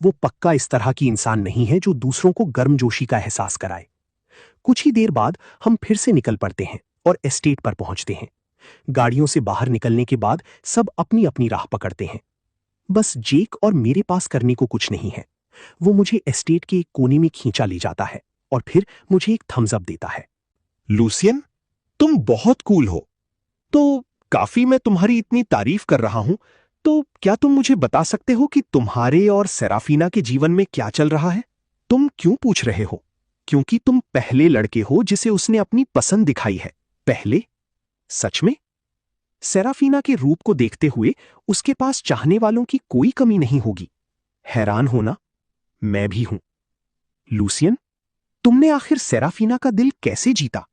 वो पक्का इस तरह की इंसान नहीं है जो दूसरों को गर्मजोशी का एहसास कराए। कुछ ही देर बाद हम फिर से निकल पड़ते हैं और एस्टेट पर पहुंचते हैं। गाड़ियों से बाहर निकलने के बाद सब अपनी अपनी राह पकड़ते हैं। बस जेक और मेरे पास करने को कुछ नहीं है। वो मुझे एस्टेट के एक कोने में खींचा ले जाता है और फिर मुझे एक थम्स अप देता है। लूसियन, तुम बहुत कूल हो। तो काफी मैं तुम्हारी इतनी तारीफ कर रहा हूं, तो क्या तुम मुझे बता सकते हो कि तुम्हारे और सेराफीना के जीवन में क्या चल रहा है? तुम क्यों पूछ रहे हो? क्योंकि तुम पहले लड़के हो जिसे उसने अपनी पसंद दिखाई है। पहले? सच में? सेराफीना के रूप को देखते हुए उसके पास चाहने वालों की कोई कमी नहीं होगी। हैरान होना? मैं भी हूं। लूसियन, तुमने आखिर सेराफीना का दिल कैसे जीता?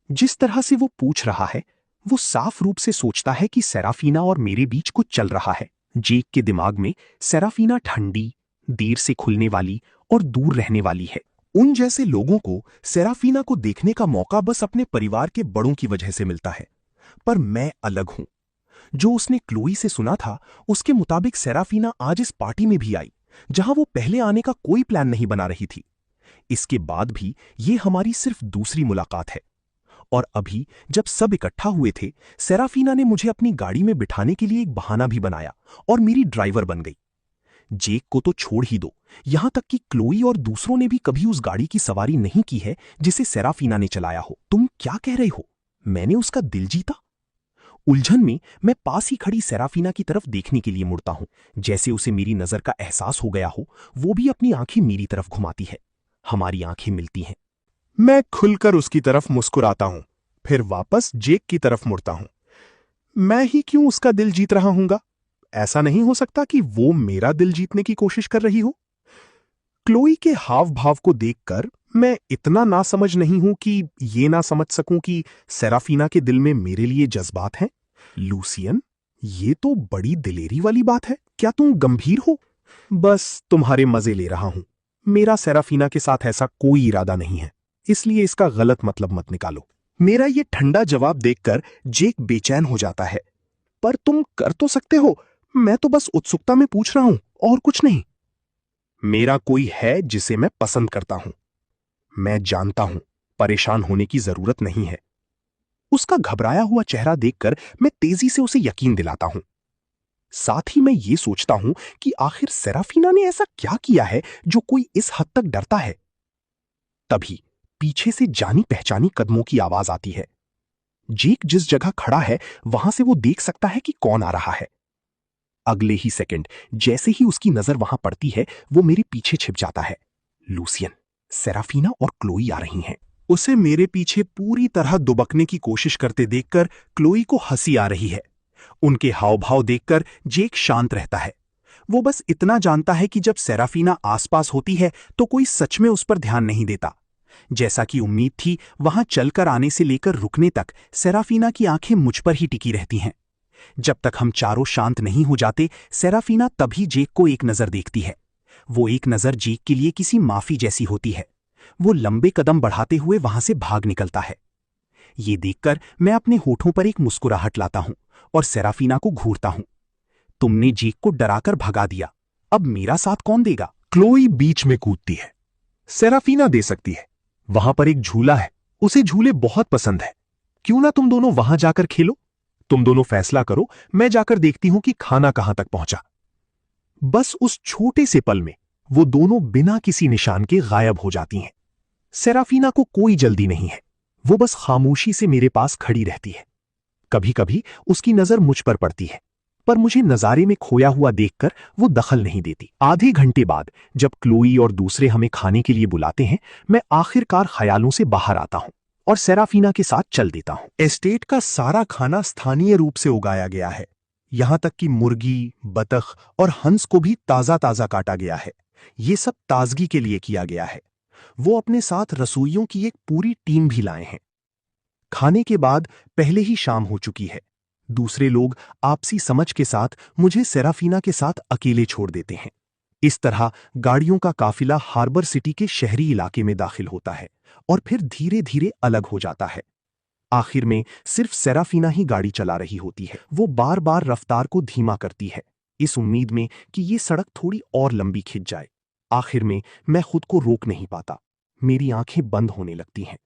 जिस तरह से वो पूछ रहा है, वो साफ रूप से सोचता है कि सेराफीना और मेरे बीच कुछ चल रहा है। जेक के दिमाग में सेराफीना ठंडी, देर से खुलने वाली और दूर रहने वाली है। उन जैसे लोगों को सेराफीना को देखने का मौका बस अपने परिवार के बड़ों की वजह से मिलता है। पर मैं अलग हूं। जो उसने क्लोई से सुना था, उसके मुताबिक सेराफीना आज इस पार्टी में भी आई, जहां वो पहले आने का कोई प्लान नहीं बना रही थी। इसके बाद भी ये हमारी सिर्फ दूसरी मुलाकात है। और अभी जब सब इकट्ठा हुए थे, सेराफीना ने मुझे अपनी गाड़ी में बिठाने के लिए एक बहाना भी बनाया और मेरी ड्राइवर बन गई। जेक को तो छोड़ ही दो, यहां तक कि क्लोई और दूसरों ने भी कभी उस गाड़ी की सवारी नहीं की है जिसे सेराफीना ने चलाया हो। तुम क्या कह रहे हो? मैंने उसका दिल जीता? उलझन में मैं पास ही खड़ी सेराफीना की तरफ देखने के लिए मुड़ता हूं। जैसे उसे मेरी नजर का एहसास हो गया हो, वो भी अपनी आंखें मेरी तरफ घुमाती है। हमारी आंखें मिलती हैं। मैं खुलकर उसकी तरफ मुस्कुराता हूं, फिर वापस जेक की तरफ मुड़ता हूं। मैं ही क्यों उसका दिल जीत रहा हूंगा? ऐसा नहीं हो सकता कि वो मेरा दिल जीतने की कोशिश कर रही हो। क्लोई के हाव भाव को देखकर मैं इतना नासमझ नहीं हूं कि ये ना समझ सकूं कि सेराफीना के दिल में मेरे लिए जज्बात हैं। लूसियन, ये तो बड़ी दिलेरी वाली बात है। क्या तुम गंभीर हो? बस तुम्हारे मजे ले रहा हूं। मेरा सेराफीना के साथ ऐसा कोई इरादा नहीं है, इसलिए इसका गलत मतलब मत निकालो। मेरा ये ठंडा जवाब देखकर जेक बेचैन हो जाता है। पर तुम कर तो सकते हो। मैं तो बस उत्सुकता में पूछ रहा हूं और कुछ नहीं। मेरा कोई है जिसे मैं पसंद करता हूं। मैं जानता हूं, परेशान होने की जरूरत नहीं है। उसका घबराया हुआ चेहरा देखकर मैं तेजी से उसे यकीन दिलाता हूं। साथ ही मैं ये सोचता हूं कि आखिर सेराफीना ने ऐसा क्या किया है जो कोई इस हद तक डरता है। तभी पीछे से जानी पहचानी कदमों की आवाज आती है। जेक जिस जगह खड़ा है वहां से वो देख सकता है कि कौन आ रहा है। अगले ही सेकंड जैसे ही उसकी नजर वहां पड़ती है, वो मेरे पीछे छिप जाता है। लूसियन, सेराफीना और क्लोई आ रही हैं। उसे मेरे पीछे पूरी तरह दुबकने की कोशिश करते देखकर क्लोई को हंसी आ रही है। उनके हाव भाव देखकर जेक शांत रहता है। वो बस इतना जानता है कि जब सेराफीना आसपास होती है तो कोई सच में उस पर ध्यान नहीं देता। जैसा कि उम्मीद थी, वहां चलकर आने से लेकर रुकने तक सेराफीना की आंखें मुझ पर ही टिकी रहती हैं। जब तक हम चारों शांत नहीं हो जाते, सेराफीना तभी जेक को एक नजर देखती है। वो एक नजर जेक के लिए किसी माफी जैसी होती है। वो लंबे कदम बढ़ाते हुए वहां से भाग निकलता है। ये देखकर मैं अपने होठों पर एक मुस्कुराहट लाता हूं और सेराफीना को घूरता हूं। तुमने जेक को डराकर भगा दिया, अब मेरा साथ कौन देगा? क्लोई बीच में कूदती है। सेराफीना दे सकती है। वहां पर एक झूला है, उसे झूले बहुत पसंद है। क्यों ना तुम दोनों वहां जाकर खेलो? तुम दोनों फैसला करो, मैं जाकर देखती हूं कि खाना कहां तक पहुंचा। बस उस छोटे से पल में वो दोनों बिना किसी निशान के गायब हो जाती हैं। सेराफीना को कोई जल्दी नहीं है। वो बस खामोशी से मेरे पास खड़ी रहती है। कभी कभी उसकी नजर मुझ पर पड़ती है, पर मुझे नजारे में खोया हुआ देखकर वो दखल नहीं देती। आधे घंटे बाद जब क्लोई और दूसरे हमें खाने के लिए बुलाते हैं, मैं आखिरकार ख्यालों से बाहर आता हूं। और सेराफीना के साथ चल देता हूं। एस्टेट का सारा खाना स्थानीय रूप से उगाया गया है। यहां तक कि मुर्गी, बतख और हंस को भी ताजा ताजा काटा गया है। ये सब ताजगी के लिए किया गया है। वो अपने साथ रसोइयों की एक पूरी टीम भी लाए हैं। खाने के बाद पहले ही शाम हो चुकी है। दूसरे लोग आपसी समझ के साथ मुझे सेराफीना के साथ अकेले छोड़ देते हैं। इस तरह गाड़ियों का काफिला हार्बर सिटी के शहरी इलाके में दाखिल होता है और फिर धीरे धीरे अलग हो जाता है। आखिर में सिर्फ सेराफीना ही गाड़ी चला रही होती है। वो बार बार रफ्तार को धीमा करती है, इस उम्मीद में कि ये सड़क थोड़ी और लंबी खिंच जाए। आखिर में मैं खुद को रोक नहीं पाता। मेरी आंखें बंद होने लगती हैं।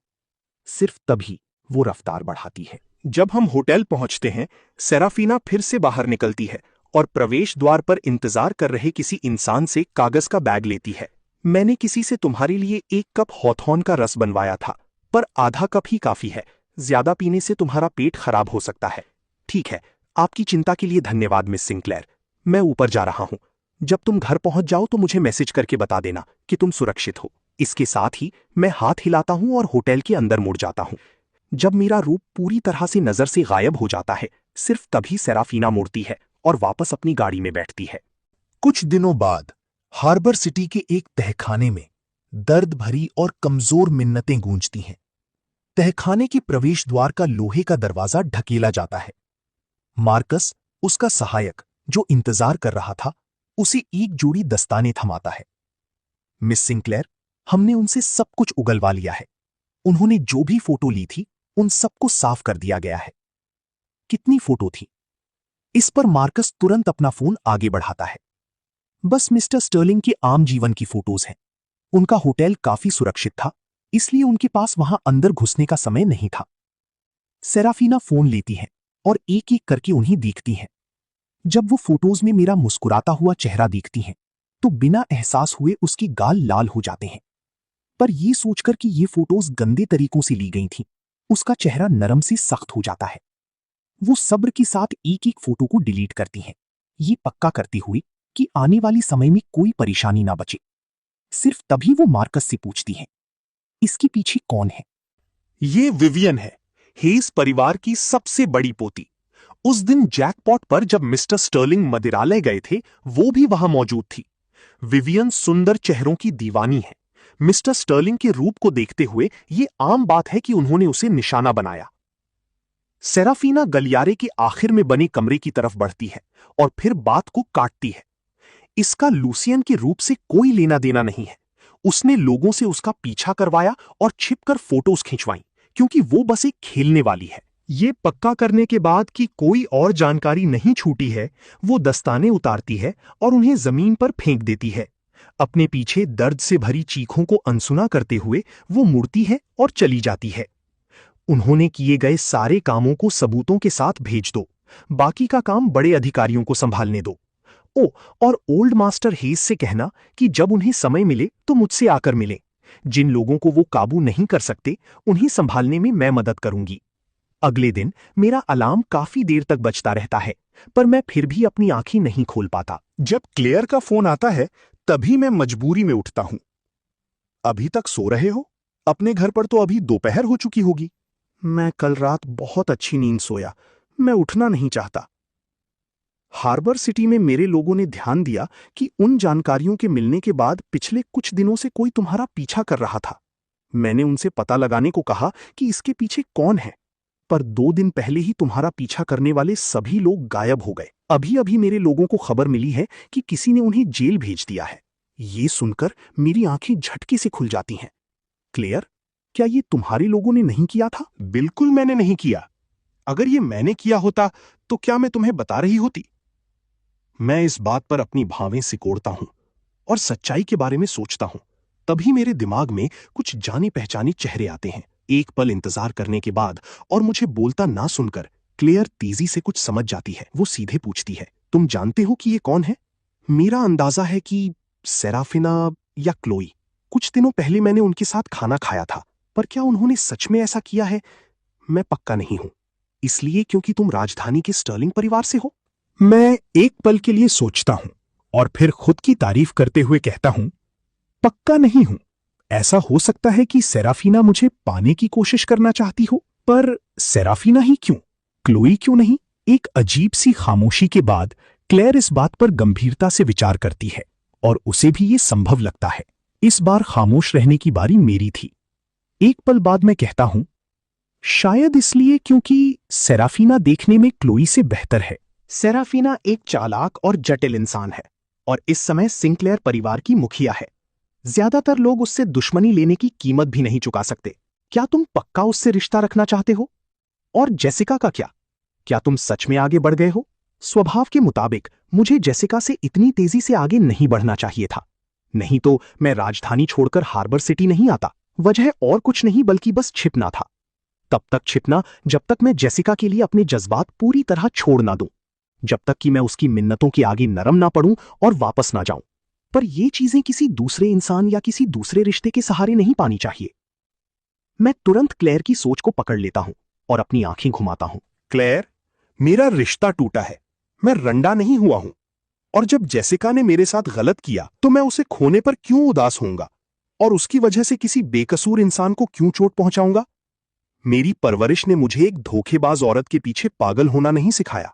सिर्फ तभी वो रफ्तार बढ़ाती है। जब हम होटल पहुंचते हैं, सेराफीना फिर से बाहर निकलती है और प्रवेश द्वार पर इंतजार कर रहे किसी इंसान से कागज का बैग लेती है। मैंने किसी से तुम्हारे लिए 1 कप हॉथॉर्न का रस बनवाया था, पर आधा कप ही काफी है। ज्यादा पीने से तुम्हारा पेट खराब हो सकता है। ठीक है, आपकी चिंता के लिए धन्यवाद मिस सिंक्लेयर। मैं ऊपर जा रहा हूं। जब तुम घर पहुंच जाओ तो मुझे मैसेज करके बता देना कि तुम सुरक्षित हो। इसके साथ ही मैं हाथ हिलाता हूं और होटल के अंदर मुड़ जाता हूं। जब मेरा रूप पूरी तरह से नजर से गायब हो जाता है, सिर्फ तभी सेराफीना मुड़ती है और वापस अपनी गाड़ी में बैठती है। कुछ दिनों बाद हार्बर सिटी के एक तहखाने में दर्द भरी और कमजोर मिन्नतें गूंजती हैं। तहखाने के प्रवेश द्वार का लोहे का दरवाजा ढकेला जाता है। मार्कस, उसका सहायक जो इंतजार कर रहा था, उसे एक जोड़ी दस्ताने थमाता है। मिस सिंक्लेयर, हमने उनसे सब कुछ उगलवा लिया है। उन्होंने जो भी फोटो ली थी उन सबको साफ कर दिया गया है। कितनी फोटो थी? इस पर मार्कस तुरंत अपना फोन आगे बढ़ाता है। बस मिस्टर स्टर्लिंग के आम जीवन की फोटोज हैं। उनका होटल काफी सुरक्षित था, इसलिए उनके पास वहां अंदर घुसने का समय नहीं था। सेराफीना फोन लेती है और एक एक करके उन्हें देखती है। जब वो फोटोज में मेरा मुस्कुराता हुआ चेहरा देखती हैं, तो बिना एहसास हुए उसकी गाल लाल हो जाते हैं। पर यह सोचकर कि ये फोटोज गंदे तरीकों से ली गई थीं, उसका चेहरा नरम से सख्त हो जाता है। वो सब्र के साथ एक एक फोटो को डिलीट करती हैं, ये पक्का करती हुई कि आने वाले समय में कोई परेशानी ना बचे। सिर्फ तभी वो मार्कस से पूछती है, इसके पीछे कौन है? ये विवियन है, हेस परिवार की सबसे बड़ी पोती। उस दिन जैकपॉट पर जब मिस्टर स्टर्लिंग मदिरालय गए थे, वो भी वहां मौजूद थी। विवियन सुंदर चेहरों की दीवानी है। मिस्टर स्टर्लिंग के रूप को देखते हुए ये आम बात है कि उन्होंने उसे निशाना बनाया। सेराफीना गलियारे के आखिर में बने कमरे की तरफ बढ़ती है और फिर बात को काटती है। इसका लूसियन के रूप से कोई लेना देना नहीं है। उसने लोगों से उसका पीछा करवाया और छिपकर फोटोज खिंचवाई, क्योंकि वो बस एक खेलने वाली है। ये पक्का करने के बाद कि कोई और जानकारी नहीं छूटी है, वो दस्ताने उतारती है और उन्हें जमीन पर फेंक देती है। अपने पीछे दर्द से भरी चीखों को अनसुना करते हुए वो मुड़ती है और चली जाती है। उन्होंने किए गए सारे कामों को सबूतों के साथ भेज दो। बाकी का काम बड़े अधिकारियों को संभालने दो। ओ, और ओल्ड मास्टर हेस से कहना कि जब उन्हें समय मिले तो मुझसे आकर मिले। जिन लोगों को वो काबू नहीं कर सकते, उन्हें संभालने में मैं मदद करूंगी। अगले दिन मेरा अलार्म काफी देर तक बजता रहता है, पर मैं फिर भी अपनी आंखें नहीं खोल पाता। जब क्लेयर का फोन आता है, तभी मैं मजबूरी में उठता हूं। अभी तक सो रहे हो? अपने घर पर तो अभी दोपहर हो चुकी होगी। मैं कल रात बहुत अच्छी नींद सोया। मैं उठना नहीं चाहता। हार्बर सिटी में मेरे लोगों ने ध्यान दिया कि उन जानकारियों के मिलने के बाद पिछले कुछ दिनों से कोई तुम्हारा पीछा कर रहा था। मैंने उनसे पता लगाने को कहा कि इसके पीछे कौन है, पर 2 दिन पहले ही तुम्हारा पीछा करने वाले सभी लोग गायब हो गए। अभी अभी मेरे लोगों को खबर मिली है कि किसी ने उन्हें जेल भेज दिया है। ये सुनकर मेरी आंखें झटके से खुल जाती हैं। क्लेयर, क्या ये तुम्हारे लोगों ने नहीं किया था? बिल्कुल मैंने नहीं किया। अगर ये मैंने किया होता तो क्या मैं तुम्हें बता रही होती? मैं इस बात पर अपनी भावें सिकोड़ता हूं और सच्चाई के बारे में सोचता हूं। तभी मेरे दिमाग में कुछ जानी पहचानी चेहरे आते हैं। एक पल इंतजार करने के बाद और मुझे बोलता ना सुनकर क्लेयर तेजी से कुछ समझ जाती है। वो सीधे पूछती है, तुम जानते हो कि ये कौन है? मेरा अंदाजा है कि सेराफीना या क्लोई। कुछ दिनों पहले मैंने उनके साथ खाना खाया था, पर क्या उन्होंने सच में ऐसा किया है? मैं पक्का नहीं हूं। इसलिए क्योंकि तुम राजधानी के स्टर्लिंग परिवार से हो? मैं एक पल के लिए सोचता हूं और फिर खुद की तारीफ करते हुए कहता हूं, पक्का नहीं हूं। ऐसा हो सकता है कि सेराफीना मुझे पाने की कोशिश करना चाहती हो, पर सेराफीना ही क्यों? क्लोई क्यों नहीं? एक अजीब सी खामोशी के बाद क्लेयर इस बात पर गंभीरता से विचार करती है और उसे भी ये संभव लगता है। इस बार खामोश रहने की बारी मेरी थी। एक पल बाद मैं कहता हूं, शायद इसलिए क्योंकि सेराफीना देखने में क्लोई से बेहतर है। सेराफीना एक चालाक और जटिल इंसान है और इस समय सिंक्लेयर परिवार की मुखिया है। ज्यादातर लोग उससे दुश्मनी लेने की कीमत भी नहीं चुका सकते। क्या तुम पक्का उससे रिश्ता रखना चाहते हो? और जेसिका का क्या तुम सच में आगे बढ़ गए हो? स्वभाव के मुताबिक मुझे जेसिका से इतनी तेजी से आगे नहीं बढ़ना चाहिए था, नहीं तो मैं राजधानी छोड़कर हार्बर सिटी नहीं आता। वजह और कुछ नहीं बल्कि बस छिपना था। तब तक छिपना जब तक मैं जेसिका के लिए अपने जज्बात पूरी तरह छोड़ ना दूं, जब तक कि मैं उसकी मिन्नतों के आगे नरम ना पड़ूं और वापस ना जाऊं। पर ये चीजें किसी दूसरे इंसान या किसी दूसरे रिश्ते के सहारे नहीं पानी चाहिए। मैं तुरंत क्लेयर की सोच को पकड़ लेता हूं और अपनी आंखें घुमाता हूं। क्लेयर, मेरा रिश्ता टूटा है, मैं रंडा नहीं हुआ हूं। और जब जेसिका ने मेरे साथ गलत किया तो मैं उसे खोने पर क्यों उदास होऊंगा और उसकी वजह से किसी बेकसूर इंसान को क्यों चोट पहुंचाऊंगा? मेरी परवरिश ने मुझे एक धोखेबाज औरत के पीछे पागल होना नहीं सिखाया।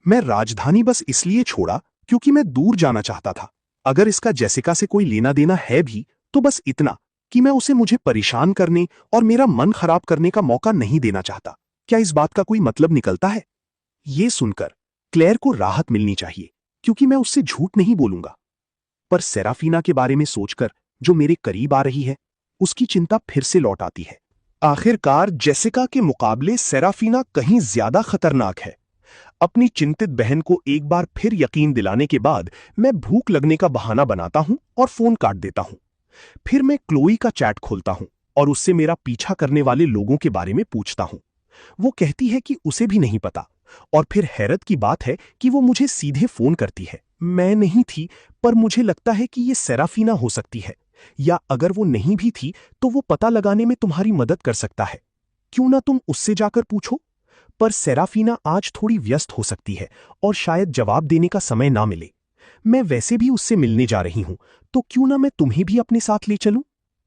मैं राजधानी बस इसलिए छोड़ा क्योंकि मैं दूर जाना चाहता था। अगर इसका जेसिका से कोई लेना देना है भी तो बस इतना कि मैं उसे मुझे परेशान करने और मेरा मन खराब करने का मौका नहीं देना चाहता। क्या इस बात का कोई मतलब निकलता है? ये सुनकर क्लेयर को राहत मिलनी चाहिए क्योंकि मैं उससे झूठ नहीं बोलूंगा। पर सेराफीना के बारे में सोचकर जो मेरे करीब आ रही है, उसकी चिंता फिर से लौट आती है। आखिरकार जेसिका के मुकाबले सेराफीना कहीं ज्यादा खतरनाक है। अपनी चिंतित बहन को एक बार फिर यकीन दिलाने के बाद मैं भूख लगने का बहाना बनाता हूं और फोन काट देता हूं। फिर मैं क्लोई का चैट खोलता हूं और उससे मेरा पीछा करने वाले लोगों के बारे में पूछता हूं। वो कहती है कि उसे भी नहीं पता और फिर हैरत की बात है कि वो मुझे सीधे फोन करती है। मैं नहीं थी, पर मुझे लगता है कि ये सेराफीना हो सकती है, या अगर वो नहीं भी थी तो वो पता लगाने में तुम्हारी मदद कर सकता है। क्यों ना तुम उससे जाकर पूछो? पर सेराफीना आज थोड़ी व्यस्त हो सकती है और शायद जवाब देने का समय ना मिले। मैं वैसे भी उससे मिलने जा रही हूं, तो क्यों ना मैं तुम्हें भी अपने साथ ले चलूं?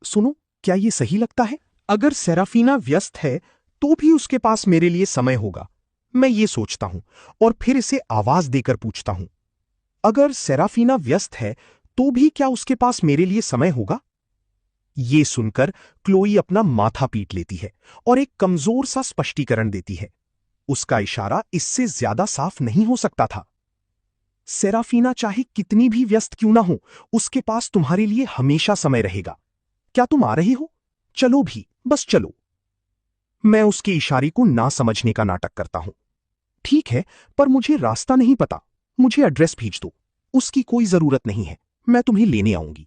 सुनो, क्या ये सही लगता है? अगर सेराफीना व्यस्त है तो भी उसके पास मेरे लिए समय होगा, मैं ये सोचता हूं और फिर इसे आवाज देकर पूछता हूं। अगर सेराफीना व्यस्त है तो भी क्या उसके पास मेरे लिए समय होगा? ये सुनकर क्लोई अपना माथा पीट लेती है और एक कमजोर सा स्पष्टीकरण देती है। उसका इशारा इससे ज्यादा साफ नहीं हो सकता था। सेराफीना चाहे कितनी भी व्यस्त क्यों ना हो, उसके पास तुम्हारे लिए हमेशा समय रहेगा। क्या तुम आ रहे हो? चलो भी, बस चलो। मैं उसके इशारे को ना समझने का नाटक करता हूं। ठीक है, पर मुझे रास्ता नहीं पता, मुझे एड्रेस भेज दो। उसकी कोई जरूरत नहीं है, मैं तुम्हें लेने आऊंगी।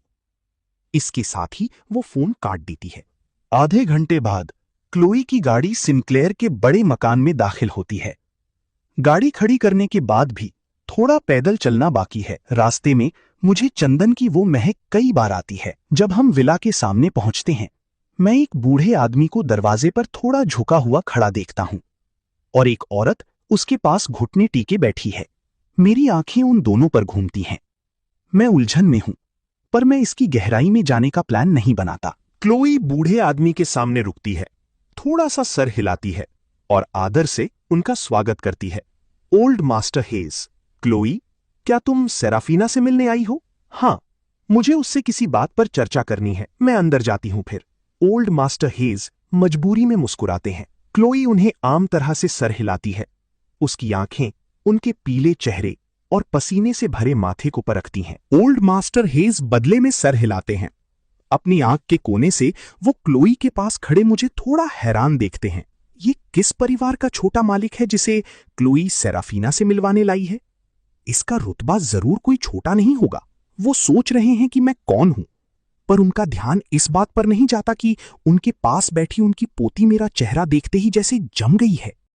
इसके साथ ही वो फोन काट देती है। आधे घंटे बाद क्लोई की गाड़ी सिंक्लेयर के बड़े मकान में दाखिल होती है। गाड़ी खड़ी करने के बाद भी थोड़ा पैदल चलना बाकी है। रास्ते में मुझे चंदन की वो महक कई बार आती है। जब हम विला के सामने पहुंचते हैं, मैं एक बूढ़े आदमी को दरवाजे पर थोड़ा झुका हुआ खड़ा देखता हूं और एक औरत उसके पास घुटने टीके बैठी है। मेरी आंखें उन दोनों पर घूमती हैं। मैं उलझन में हूं, पर मैं इसकी गहराई में जाने का प्लान नहीं बनाता। क्लोई बूढ़े आदमी के सामने रुकती है, थोड़ा सा सर हिलाती है और आदर से उनका स्वागत करती है। Old master hedge. क्लोई, क्या तुम सेराफीना से मिलने आई हो? हाँ, मुझे उससे किसी बात पर चर्चा करनी है। मैं अंदर जाती हूं फिर। ओल्ड मास्टर हेज मजबूरी में मुस्कुराते हैं। क्लोई उन्हें आम तरह से सर हिलाती है। उसकी आंखें उनके पीले चेहरे और पसीने से भरे माथे को परखती हैं। ओल्ड मास्टर हेज बदले में सर हिलाते हैं। अपनी आंख के कोने से वो क्लोई के पास खड़े मुझे थोड़ा हैरान देखते हैं। ये किस परिवार का छोटा मालिक है जिसे क्लोई सेराफीना से मिलवाने लाई है? इसका रुतबा जरूर कोई छोटा नहीं होगा। वो सोच रहे हैं कि मैं कौन हूं, पर उनका ध्यान इस बात पर नहीं जाता कि उनके पास बैठी उनकी पोती मेरा चेहरा देखते ही जैसे जम गई है।